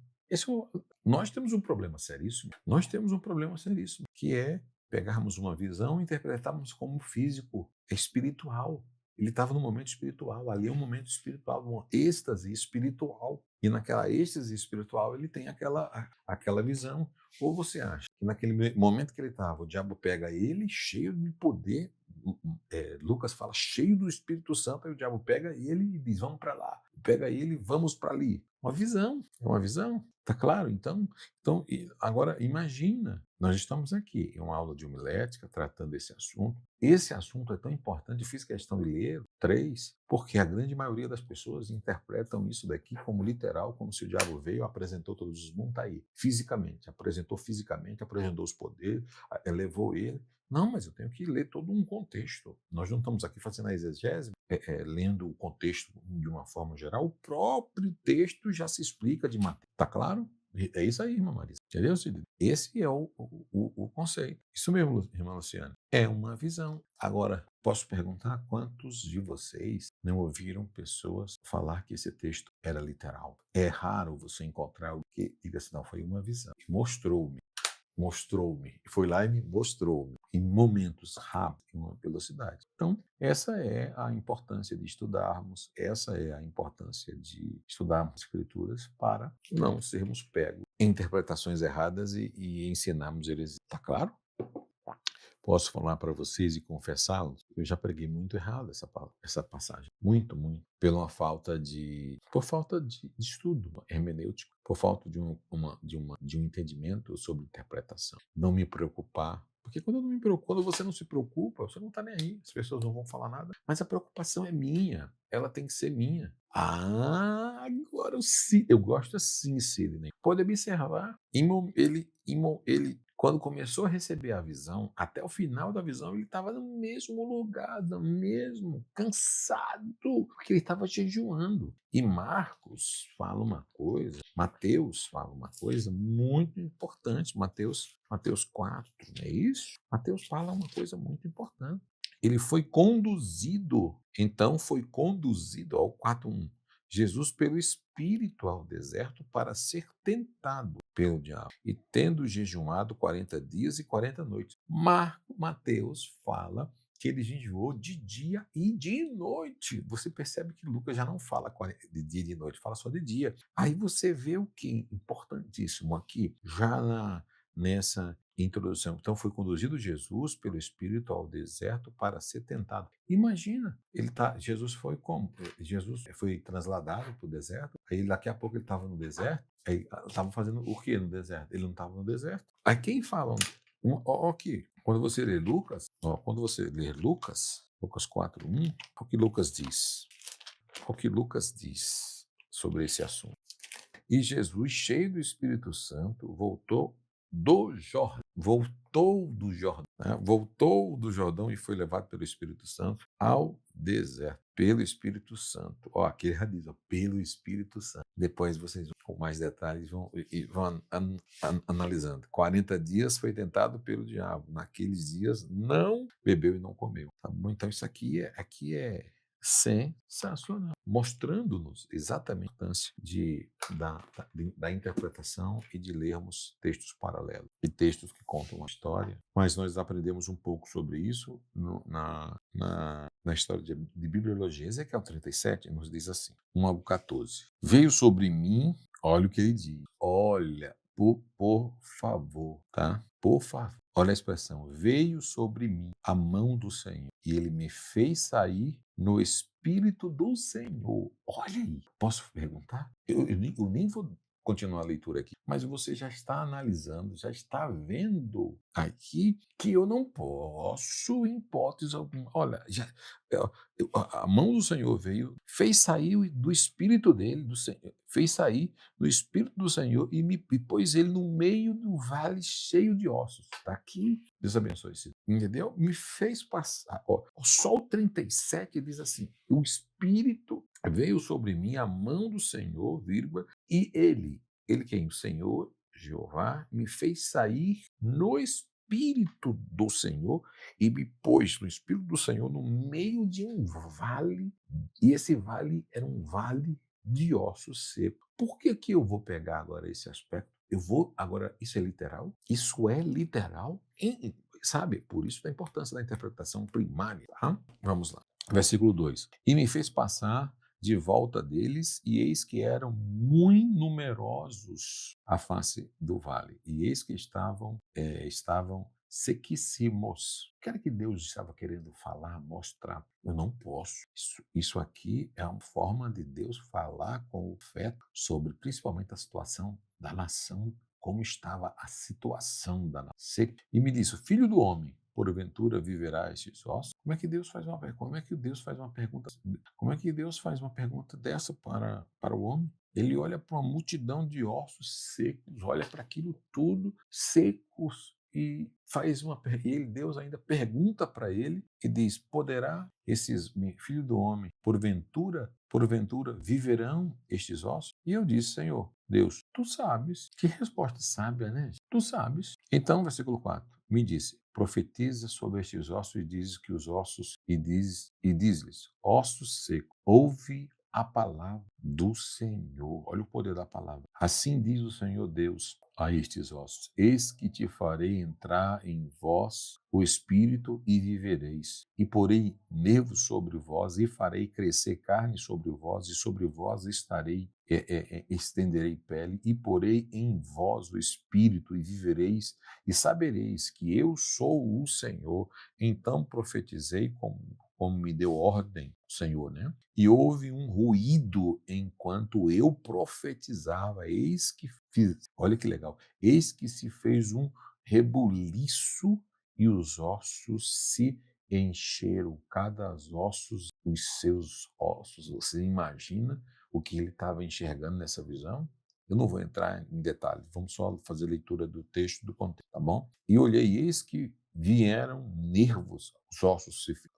Nós temos um problema seríssimo. Nós temos um problema seríssimo, que é pegarmos uma visão e interpretarmos como físico, espiritual. Ele estava no momento espiritual, ali é um momento espiritual, uma êxtase espiritual. E naquela êxtase espiritual ele tem aquela visão. Ou você acha que naquele momento que ele estava, o diabo pega ele cheio de poder, Lucas fala cheio do Espírito Santo, aí o diabo pega ele e diz, vamos para lá. Pega ele, vamos para ali. Uma visão, é uma visão. Tá claro? Então, agora imagina, nós estamos aqui em uma aula de homilética tratando desse assunto. Esse assunto é tão importante, eu fiz questão de ler 3, porque a grande maioria das pessoas interpretam isso daqui como literal, como se o diabo veio, apresentou todos os mundos, tá aí, fisicamente, apresentou os poderes, elevou ele. Não, mas eu tenho que ler todo um contexto. Nós não estamos aqui fazendo a exegese, lendo o contexto de uma forma geral. O próprio texto já se explica de Mateus. Está claro? É isso aí, irmã Marisa. Entendeu, Cid? Esse é o conceito. Isso mesmo, irmã Luciana. É uma visão. Agora, posso perguntar quantos de vocês não ouviram pessoas falar que esse texto era literal? É raro você encontrar alguém que diga assim, não, foi uma visão. Mostrou-me, foi lá e me mostrou em momentos rápidos, em uma velocidade. Então, essa é a importância de estudarmos, essa é a importância de estudarmos as escrituras para não sermos pegos em interpretações erradas e ensinarmos eles. Está claro? Posso falar para vocês e confessá-los, eu já preguei muito errado essa passagem. Muito, muito. Por falta de estudo hermenêutico, por falta de um entendimento sobre interpretação. Não me preocupar. Porque quando você não se preocupa, você não está nem aí, as pessoas não vão falar nada. Mas a preocupação é minha, ela tem que ser minha. Agora eu gosto assim, Sidney. Pode observar, ele quando começou a receber a visão, até o final da visão, ele estava no mesmo lugar, no mesmo, cansado, porque ele estava jejuando. E Mateus fala uma coisa muito importante, Mateus 4, não é isso? Mateus fala uma coisa muito importante. Ele foi conduzido ao 4:1. Jesus pelo Espírito ao deserto para ser tentado pelo diabo, e tendo jejuado 40 dias e 40 noites. Mateus fala que ele jejuou de dia e de noite. Você percebe que Lucas já não fala de dia e de noite, fala só de dia. Aí você vê o que importantíssimo aqui, nessa introdução. Então foi conduzido Jesus pelo Espírito ao deserto para ser tentado. Imagina, Jesus foi como? Jesus foi trasladado para o deserto, aí daqui a pouco ele estava no deserto, aí estava fazendo o que no deserto? Ele não estava no deserto. Aí quem fala? Aqui, quando você lê Lucas, Lucas 4:1, o que Lucas diz? O que Lucas diz sobre esse assunto? E Jesus, cheio do Espírito Santo, voltou do Jordão e foi levado pelo Espírito Santo ao deserto, pelo Espírito Santo. Aqui ele já diz, pelo Espírito Santo. Depois vocês, com mais detalhes, vão analisando. 40 dias foi tentado pelo diabo. Naqueles dias não bebeu e não comeu. Tá bom? Então isso aqui é sensacional, mostrando-nos exatamente a importância da interpretação e de lermos textos paralelos e textos que contam uma história. Mas nós aprendemos um pouco sobre isso na história de bibliologia. Ezequiel 37 nos diz assim, 1:14. Veio sobre mim, olha o que ele diz, olha, por favor, tá? Por favor. Olha a expressão, veio sobre mim a mão do Senhor e ele me fez sair no Espírito do Senhor. Olha aí, posso perguntar? Eu nem vou continuar a leitura aqui, mas você já está analisando, já está vendo aqui que eu não posso, em hipótese alguma. Olha, a mão do Senhor veio, fez sair do Espírito dele, fez sair do Espírito do Senhor e me pôs ele no meio do vale cheio de ossos. Está aqui, Deus abençoe esse. Entendeu? Me fez passar. Só o 37 diz assim: o Espírito veio sobre mim, a mão do Senhor, vírgula, e ele quem? O Senhor, Jeová, me fez sair no Espírito Espírito do Senhor e me pôs no Espírito do Senhor no meio de um vale, e esse vale era um vale de ossos secos. Por que que eu vou pegar agora esse aspecto? Eu vou agora, isso é literal? Isso é literal? Sabe? Por isso a importância da interpretação primária. Tá? Vamos lá. Versículo 2. E me fez passar de volta deles, e eis que eram muito numerosos à face do vale, e eis que estavam sequíssimos. O que era que Deus estava querendo falar, mostrar? Eu não posso. Isso aqui é uma forma de Deus falar com o feto sobre principalmente a situação da nação, como estava a situação da nação. E me disse, filho do homem, porventura viverá estes ossos? Como é que Deus faz uma pergunta? Como é que Deus faz uma pergunta? Como é que Deus faz uma pergunta dessa para o homem? Ele olha para uma multidão de ossos secos, olha para aquilo tudo secos e faz Deus ainda pergunta para ele e diz: poderá filho do homem, porventura viverão estes ossos? E eu disse: Senhor, Deus, tu sabes. Que resposta sábia, né? Tu sabes. Então, versículo 4, me disse: profetiza sobre estes ossos e diz que os ossos e diz-lhes: ossos secos, ouve a palavra do Senhor. Olha o poder da palavra. Assim diz o Senhor Deus a estes ossos: eis que te farei entrar em vós o espírito e vivereis, e porei nervos sobre vós e farei crescer carne sobre vós, e sobre vós estenderei pele, e porei em vós o espírito e vivereis, e sabereis que eu sou o Senhor. Então profetizei como me deu ordem o Senhor, né? E houve um ruído enquanto eu profetizava. Eis que fiz, olha que legal, eis que se fez um rebuliço e os ossos se encheram, cada ossos, os seus ossos. Você imagina o que ele estava enxergando nessa visão? Eu não vou entrar em detalhes, vamos só fazer leitura do texto, do contexto, tá bom? E olhei, eis que vieram nervos,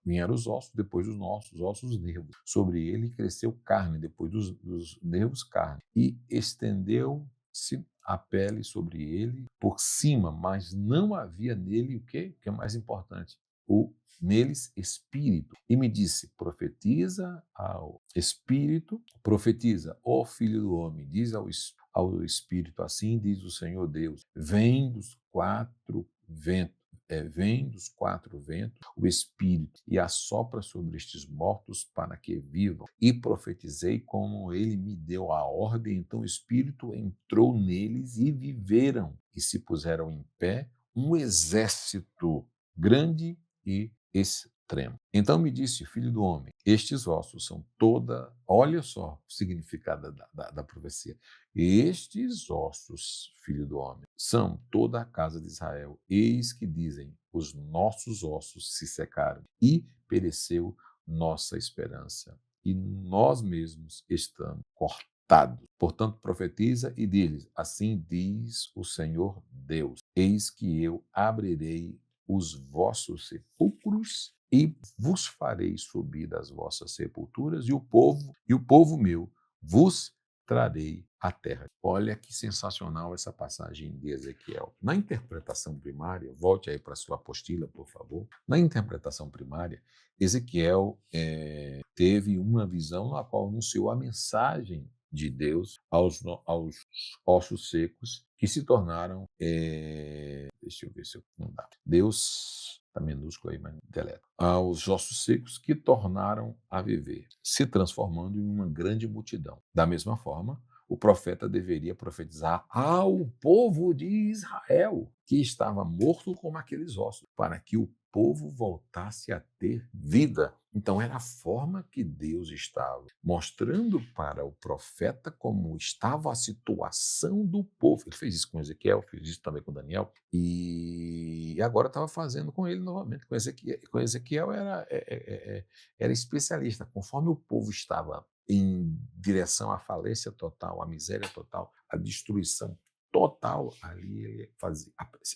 vieram os ossos, depois os nossos ossos, nervos. Sobre ele cresceu carne, depois dos nervos, carne. E estendeu-se a pele sobre ele por cima, mas não havia nele o quê? O que é mais importante? Neles espírito. E me disse: profetiza ao espírito, profetiza, ó filho do homem, diz ao espírito, assim diz o Senhor Deus: vem dos quatro ventos o Espírito e assopra sobre estes mortos para que vivam. E profetizei como ele me deu a ordem, então o Espírito entrou neles e viveram, e se puseram em pé um exército grande e extremo. Então me disse, filho do homem, estes ossos são olha só o significado da profecia, estes ossos, filho do homem, são toda a casa de Israel. Eis que dizem, os nossos ossos se secaram e pereceu nossa esperança. E nós mesmos estamos cortados. Portanto, profetiza e diz-lhes, assim diz o Senhor Deus, eis que eu abrirei os vossos sepulcros e vos farei subir das vossas sepulturas, e o povo meu vos trarei à terra. Olha que sensacional essa passagem de Ezequiel. Na interpretação primária, volte aí para a sua apostila, por favor. Na interpretação primária, Ezequiel teve uma visão na qual anunciou a mensagem de Deus aos ossos secos que se tornaram, deixa eu ver se eu não dá. Deus, está minúsculo aí, mas deleta. Aos ossos secos que tornaram a viver, se transformando em uma grande multidão. Da mesma forma, o profeta deveria profetizar ao povo de Israel, que estava morto como aqueles ossos, para que o povo voltasse a ter vida. Então, era a forma que Deus estava mostrando para o profeta como estava a situação do povo. Ele fez isso com Ezequiel, fez isso também com Daniel, e agora estava fazendo com ele novamente. Com Ezequiel era especialista. Conforme o povo estava em direção à falência total, à miséria total, à destruição total, ali ele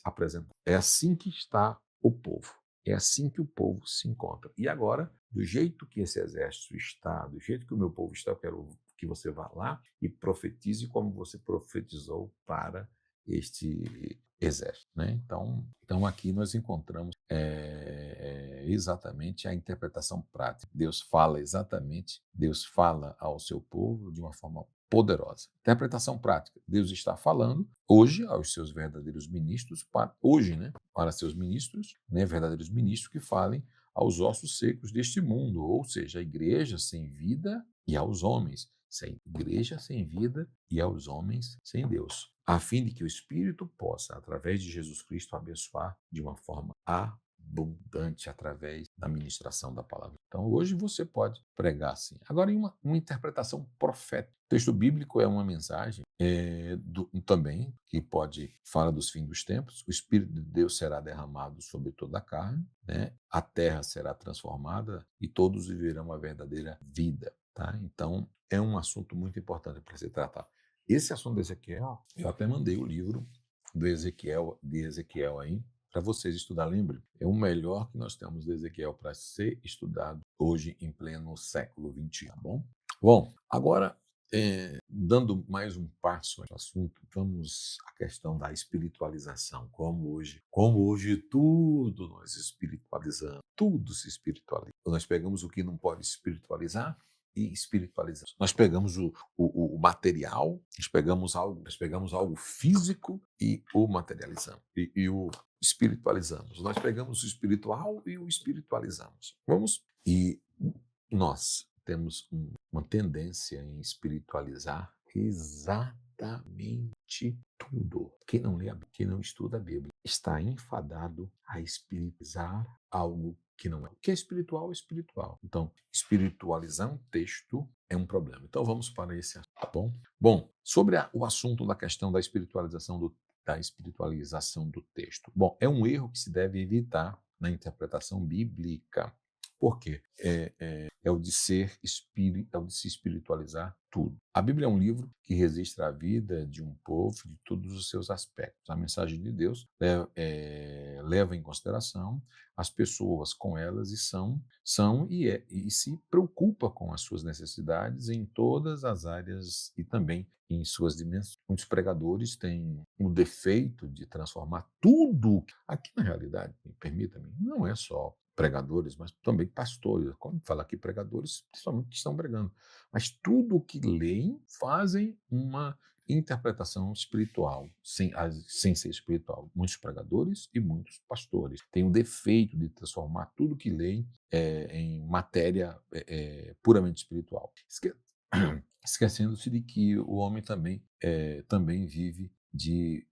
apresenta. É assim que está o povo. É assim que o povo se encontra. E agora, do jeito que esse exército está, do jeito que o meu povo está, eu quero que você vá lá e profetize como você profetizou para este exército, né? Então aqui nós encontramos exatamente a interpretação prática. Deus fala ao seu povo de uma forma poderosa. Interpretação prática. Deus está falando hoje aos seus verdadeiros ministros, hoje, né? Para seus ministros, né? Verdadeiros ministros que falem aos ossos secos deste mundo, ou seja, a igreja sem vida e aos homens sem igreja, sem vida e aos homens sem Deus, a fim de que o Espírito possa, através de Jesus Cristo, abençoar de uma forma abundante através da ministração da palavra. Então, hoje você pode pregar assim. Agora, em uma interpretação profética. O texto bíblico é uma mensagem também que fala dos fins dos tempos. O Espírito de Deus será derramado sobre toda a carne, né? A terra será transformada e todos viverão a verdadeira vida. Tá? Então, é um assunto muito importante para se tratar. Esse assunto de Ezequiel, eu até mandei o livro de Ezequiel aí, para vocês estudar. Lembre, é o melhor que nós temos de Ezequiel para ser estudado hoje em pleno século XXI, tá bom? Bom, agora, dando mais um passo ao assunto, vamos à questão da espiritualização. Como hoje tudo nós espiritualizamos, tudo se espiritualiza. Nós pegamos o que não pode espiritualizar e espiritualizamos. Nós pegamos o material, nós pegamos algo físico e o materializamos, e o espiritualizamos. Nós pegamos o espiritual e o espiritualizamos. E nós temos uma tendência em espiritualizar exatamente tudo. Quem não lê, quem não estuda a Bíblia, está enfadado a espiritualizar algo que não é. O que é espiritual é espiritual. Então, espiritualizar um texto é um problema. Então, vamos para esse assunto, tá bom? Bom, sobre o assunto da questão da espiritualização do texto. Bom, é um erro que se deve evitar na interpretação bíblica. Por quê? É o de se espiritualizar tudo. A Bíblia é um livro que registra a vida de um povo de todos os seus aspectos. A mensagem de Deus leva em consideração as pessoas com elas e se preocupa com as suas necessidades em todas as áreas e também em suas dimensões. Muitos pregadores têm o defeito de transformar tudo. Aqui, na realidade, permita-me, não é só pregadores, mas também pastores. Quando fala aqui pregadores, principalmente que estão pregando. Mas tudo o que leem fazem uma interpretação espiritual, sem ser espiritual. Muitos pregadores e muitos pastores têm o defeito de transformar tudo que leem em matéria puramente espiritual. Esquecendo-se de que o homem também vive de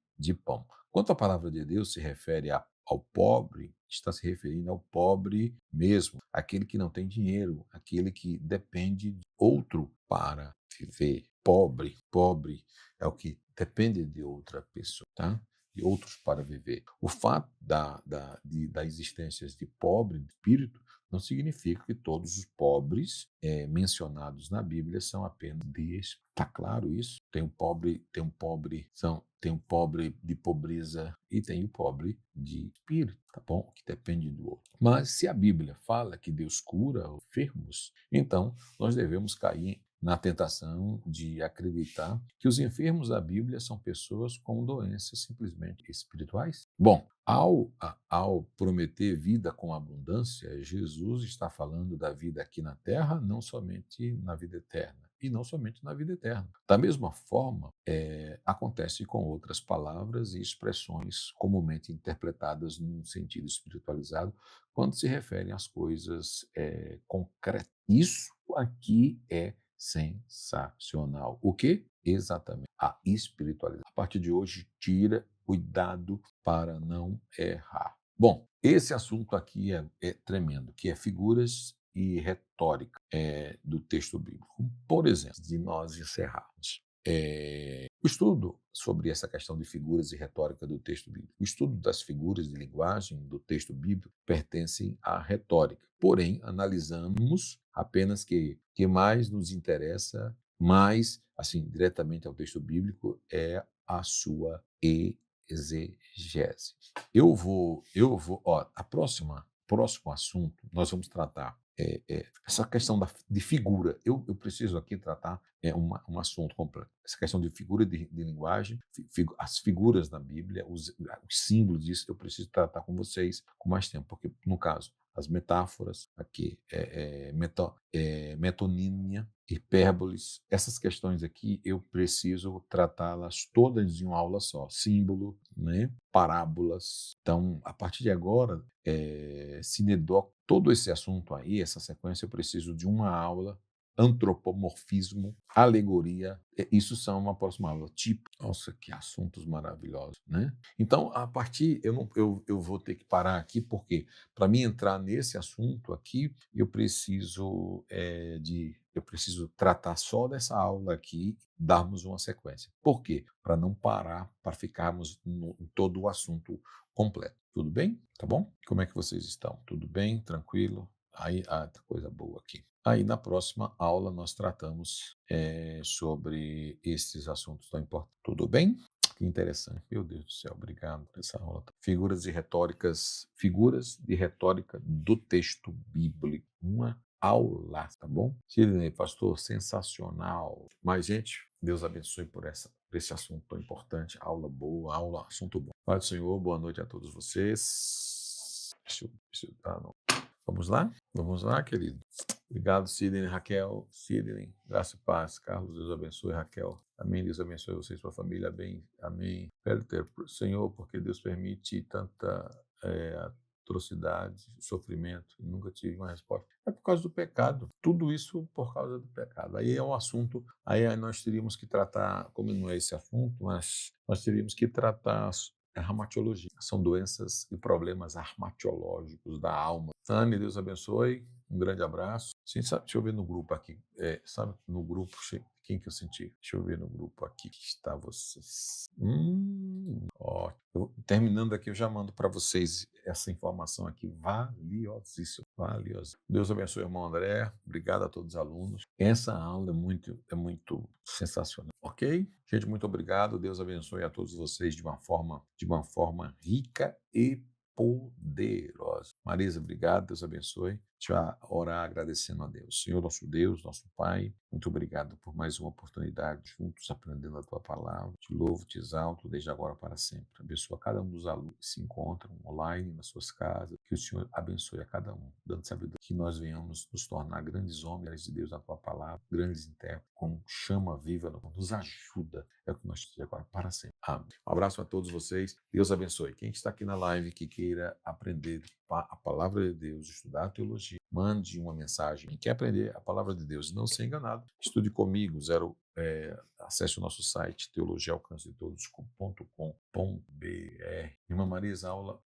pão. Quanto a palavra de Deus se refere ao pobre, está se referindo ao pobre mesmo, aquele que não tem dinheiro, aquele que depende de outro para viver. Pobre é o que depende de outra pessoa, tá? De outros para viver. O fato da existência de pobre de espírito não significa que todos os pobres mencionados na Bíblia são apenas deus. Está claro isso? Tem um pobre de pobreza e tem o pobre de espírito, tá bom? Que depende do outro. Mas se a Bíblia fala que Deus cura os enfermos, então nós devemos cair na tentação de acreditar que os enfermos da Bíblia são pessoas com doenças simplesmente espirituais. Bom, ao prometer vida com abundância, Jesus está falando da vida aqui na terra, não somente na vida eterna. E não somente na vida eterna. Da mesma forma, acontece com outras palavras e expressões comumente interpretadas num sentido espiritualizado, quando se referem às coisas concretas. Isso aqui é sensacional. O quê? Exatamente a espiritualidade. A partir de hoje, cuidado para não errar. Bom, esse assunto aqui é tremendo, que é figuras e retórica do texto bíblico. Por exemplo, de nós encerrarmos. O estudo sobre essa questão de figuras e retórica do texto bíblico, o estudo das figuras de linguagem do texto bíblico pertencem à retórica. Porém, analisamos apenas que mais nos interessa, mais, assim, diretamente ao texto bíblico, é a sua exegese. Próximo assunto, nós vamos tratar essa questão de figura, eu preciso aqui tratar um assunto completo. Essa questão de figura de linguagem, as figuras da Bíblia, os símbolos disso, eu preciso tratar com vocês com mais tempo, porque, no caso, as metáforas, aqui, metonímia, hipérboles, essas questões aqui eu preciso tratá-las todas em uma aula só. Símbolo, né? Parábolas. Então, a partir de agora, sinedoc, todo esse assunto aí, essa sequência, eu preciso de uma aula. Antropomorfismo, alegoria, isso são uma próxima aula. Tipo, nossa, que assuntos maravilhosos, né? Então, a partir, eu vou ter que parar aqui, porque para mim entrar nesse assunto aqui, eu preciso tratar só dessa aula aqui, darmos uma sequência. Por quê? Para não parar, para ficarmos em todo o assunto completo. Tudo bem? Tá bom? Como é que vocês estão? Tudo bem? Tranquilo? Aí, coisa boa aqui. Aí, na próxima aula, nós tratamos sobre esses assuntos tão importantes. Tudo bem? Que interessante. Meu Deus do céu, obrigado por essa aula. Figuras de retórica do texto bíblico. Uma aula, tá bom? Sidney, pastor, sensacional. Mas, gente, Deus abençoe por esse assunto tão importante. Aula boa, assunto bom. Pai do Senhor, boa noite a todos vocês. Vamos lá? Vamos lá, querido. Obrigado, Sidney, Raquel. Sidney, graça e paz. Carlos, Deus abençoe, Raquel. Amém. Deus abençoe você e sua família. Bem. Amém. Peter, Senhor, porque Deus permite tanta atrocidade, sofrimento, e nunca tive uma resposta. É por causa do pecado. Tudo isso por causa do pecado. Aí é um assunto, aí nós teríamos que tratar, como não é esse assunto, mas nós teríamos que tratar a reumatologia. São doenças e problemas armatológicos da alma. Tânia, Deus abençoe. Um grande abraço. Sim, sabe, deixa eu ver no grupo aqui. Sabe, no grupo, quem que eu senti? Deixa eu ver no grupo aqui que está vocês. Ótimo. Terminando aqui, eu já mando para vocês essa informação aqui valiosíssima. Valiosa. Deus abençoe, irmão André. Obrigado a todos os alunos. Essa aula é muito sensacional. Ok? Gente, muito obrigado. Deus abençoe a todos vocês de uma forma rica e poderosa. Marisa, obrigado, Deus abençoe. Deixa eu orar agradecendo a Deus. Senhor, nosso Deus, nosso Pai, muito obrigado por mais uma oportunidade juntos aprendendo a Tua palavra. Te louvo, te exalto, desde agora para sempre. Abençoa cada um dos alunos que se encontram online, nas suas casas. Que o Senhor abençoe a cada um, dando sabedoria. Que nós venhamos nos tornar grandes homens de Deus na Tua palavra, grandes intérpretes, com chama viva, nos ajuda. É o que nós te agora para sempre. Amém. Um abraço a todos vocês. Deus abençoe. Quem está aqui na live que queira aprender a palavra de Deus, estudar a teologia, mande uma mensagem. Quem quer aprender a palavra de Deus e não ser enganado, estude comigo. Acesse o nosso site teologiaalcancetodos.com.br. Irmã Marisa, a aula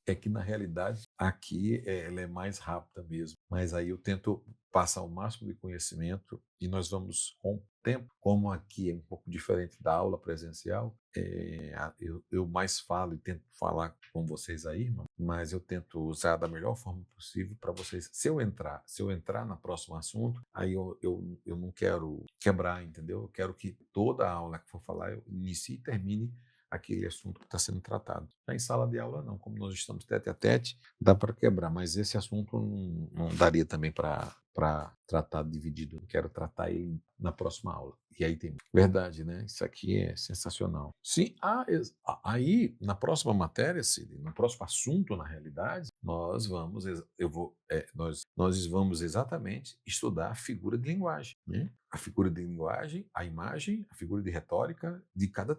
é que, na realidade, aqui ela é mais rápida mesmo, mas aí eu tento passar o máximo de conhecimento e nós vamos, com o tempo, como aqui é um pouco diferente da aula presencial, eu mais falo e tento falar com vocês aí, irmão, mas eu tento usar da melhor forma possível para vocês. Se eu entrar no próximo assunto, aí eu não quero quebrar, entendeu? Eu quero que toda a aula que for falar, eu inicie e termine aquele assunto que está sendo tratado. Já em sala de aula, não. Como nós estamos tete a tete, dá para quebrar, mas esse assunto não daria também para tratar dividido. Eu quero tratar ele na próxima aula. E aí tem verdade, né? Isso aqui é sensacional. Sim, aí na próxima matéria, Cid, no próximo assunto, na realidade, nós vamos exatamente estudar a figura de linguagem, né? A figura de linguagem, a imagem, a figura de retórica de cada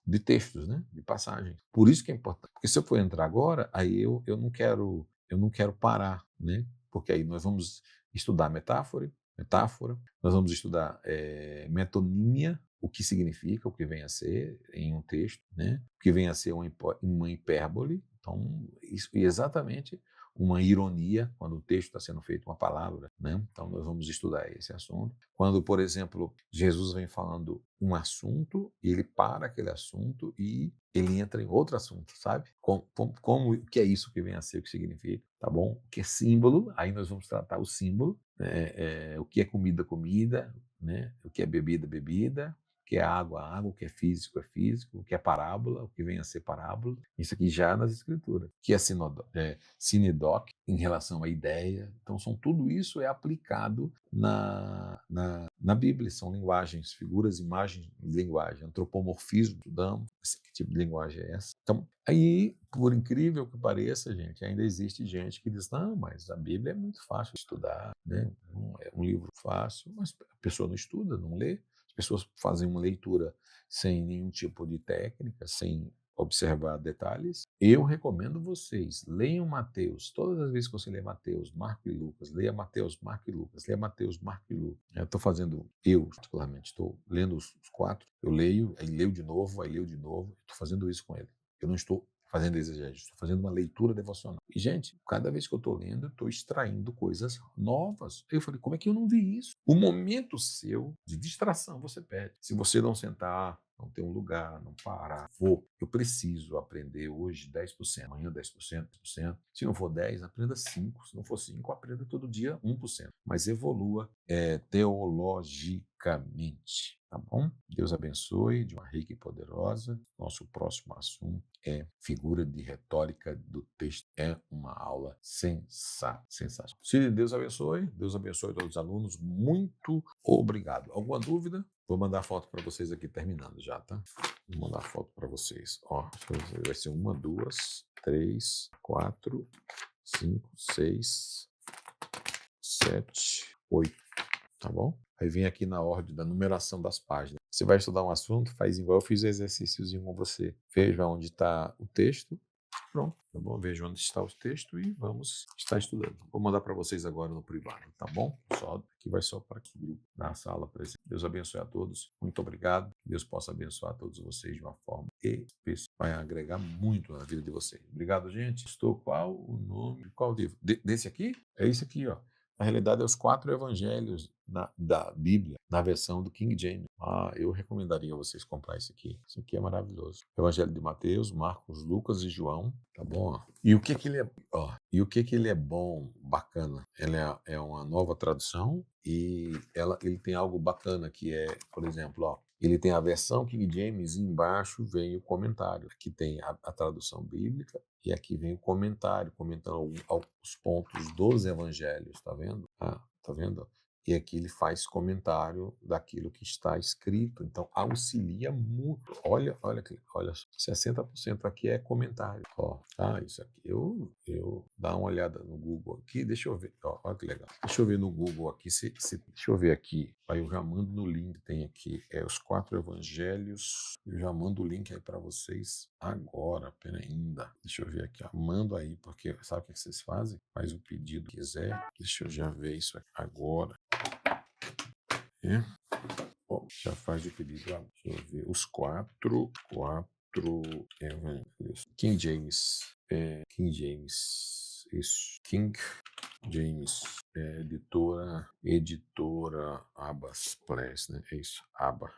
de textos, né? De passagens. Por isso que é importante. Porque se eu for entrar agora, aí eu não quero parar, né? Porque aí nós vamos estudar metáfora, nós vamos estudar metonímia, o que significa, o que vem a ser em um texto, né? O que vem a ser uma hipérbole, então, isso, e exatamente uma ironia, quando o texto está sendo feito uma palavra, né? Então, nós vamos estudar esse assunto. Quando, por exemplo, Jesus vem falando um assunto, ele para aquele assunto e ele entra em outro assunto, sabe? O que é isso que vem a ser, o que significa, tá bom? O que é símbolo, aí nós vamos tratar o símbolo, o que é comida, comida, né? O que é bebida, bebida, que é água, o que é físico, o que é parábola, o que vem a ser parábola. Isso aqui já nas escrituras. O que é sinedoc, em relação à ideia. Então, tudo isso é aplicado na Bíblia. São linguagens, figuras, imagens, linguagem. Antropomorfismo, estudamos. Que tipo de linguagem é essa? Então, aí, por incrível que pareça, gente, ainda existe gente que diz, não, mas a Bíblia é muito fácil de estudar, né? Não é um livro fácil, mas a pessoa não estuda, não lê. As pessoas fazem uma leitura sem nenhum tipo de técnica, sem observar detalhes. Eu recomendo vocês, leiam Mateus. Todas as vezes que você lê Mateus, Marcos e Lucas, leia Mateus, Marcos e Lucas, leia Mateus, Marcos e Lucas. Eu particularmente, estou lendo os quatro, eu leio, aí leio de novo, estou fazendo isso com ele. Eu não estou fazendo exegese, estou fazendo uma leitura devocional. E, gente, cada vez que eu estou lendo, eu estou extraindo coisas novas. Eu falei, como é que eu não vi isso? O momento seu de distração você perde. Se você não sentar, não ter um lugar, não parar, eu preciso aprender hoje 10%, amanhã 10%, 10%. Se não for 10, aprenda 5%. Se não for 5, aprenda todo dia 1%. Mas evolua teologicamente. Tá bom? Deus abençoe de uma rica e poderosa. Nosso próximo assunto é figura de retórica do texto. É uma aula sensata. Se Deus abençoe todos os alunos. Muito obrigado. Alguma dúvida? Vou mandar foto para vocês aqui terminando já, tá? Vou mandar foto para vocês. Ó, vai ser 1, 2, 3, 4, 5, 6, 7, 8. Tá bom? Aí vem aqui na ordem da numeração das páginas. Você vai estudar um assunto, faz igual eu fiz o exercíciozinho com você. Veja onde está o texto. Pronto, tá bom? Veja onde está o texto e vamos estar estudando. Vou mandar para vocês agora no privado, tá bom? Aqui vai só para o grupo da sala presente. Deus abençoe a todos. Muito obrigado. Deus possa abençoar todos vocês de uma forma especial. Vai agregar muito na vida de vocês. Obrigado, gente. Estou qual o nome? Qual livro? Desse aqui? É esse aqui, ó. Na realidade, é os 4 evangelhos da Bíblia, na versão do King James. Eu recomendaria vocês comprar esse aqui. Esse aqui é maravilhoso. Evangelho de Mateus, Marcos, Lucas e João. Tá bom? E o que que ele é? Que ele é bom, bacana? Ele é uma nova tradução e ele tem algo bacana que é, por exemplo, ele tem a versão King James e embaixo vem o comentário. Aqui tem a tradução bíblica e aqui vem o comentário, comentando os pontos dos evangelhos, tá vendo? Tá vendo? E aqui ele faz comentário daquilo que está escrito, então auxilia muito. Olha, 60% aqui é comentário. Isso aqui. Eu dá uma olhada no Google aqui, deixa eu ver. Olha que legal. Deixa eu ver no Google aqui, deixa eu ver aqui. Aí eu já mando no link, tem aqui, os 4 evangelhos. Eu já mando o link aí para vocês agora, pera ainda. Deixa eu ver aqui, mando aí, porque sabe o que vocês fazem? Faz o pedido que quiser. Deixa eu já ver isso aqui agora. Já faz o pedido. Deixa eu ver. Os quatro evangelhos. King James. Isso. King James. Editora Abbas Press, né? É isso. Abbas.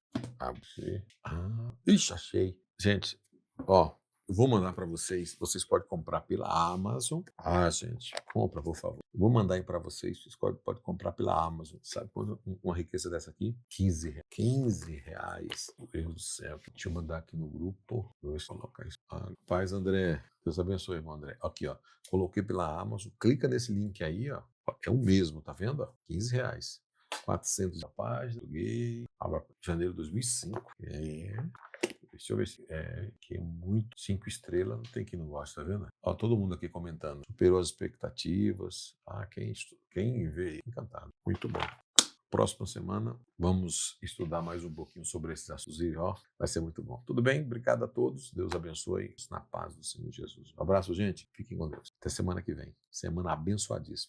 Ixi, achei. Gente, eu vou mandar para vocês. Vocês podem comprar pela Amazon. Gente, compra, por favor. Eu vou mandar aí para vocês. Vocês podem comprar pela Amazon. Sabe quando uma riqueza dessa aqui? R$ 15. Meu Deus do céu. Deixa eu mandar aqui no grupo. Vou colocar isso. Paz, André. Deus abençoe, irmão André. Aqui, coloquei pela Amazon. Clica nesse link aí, É o mesmo, tá vendo? R$ 15. 400 da página. Janeiro de 2005. Deixa eu ver se que é muito 5 estrelas, não tem quem não gosta, tá vendo? Todo mundo aqui comentando. Superou as expectativas. Quem vê, encantado. Muito bom. Próxima semana vamos estudar mais um pouquinho sobre esses assuntos e vai ser muito bom. Tudo bem? Obrigado a todos. Deus abençoe na paz do Senhor Jesus. Um abraço, gente. Fiquem com Deus. Até semana que vem. Semana abençoadíssima.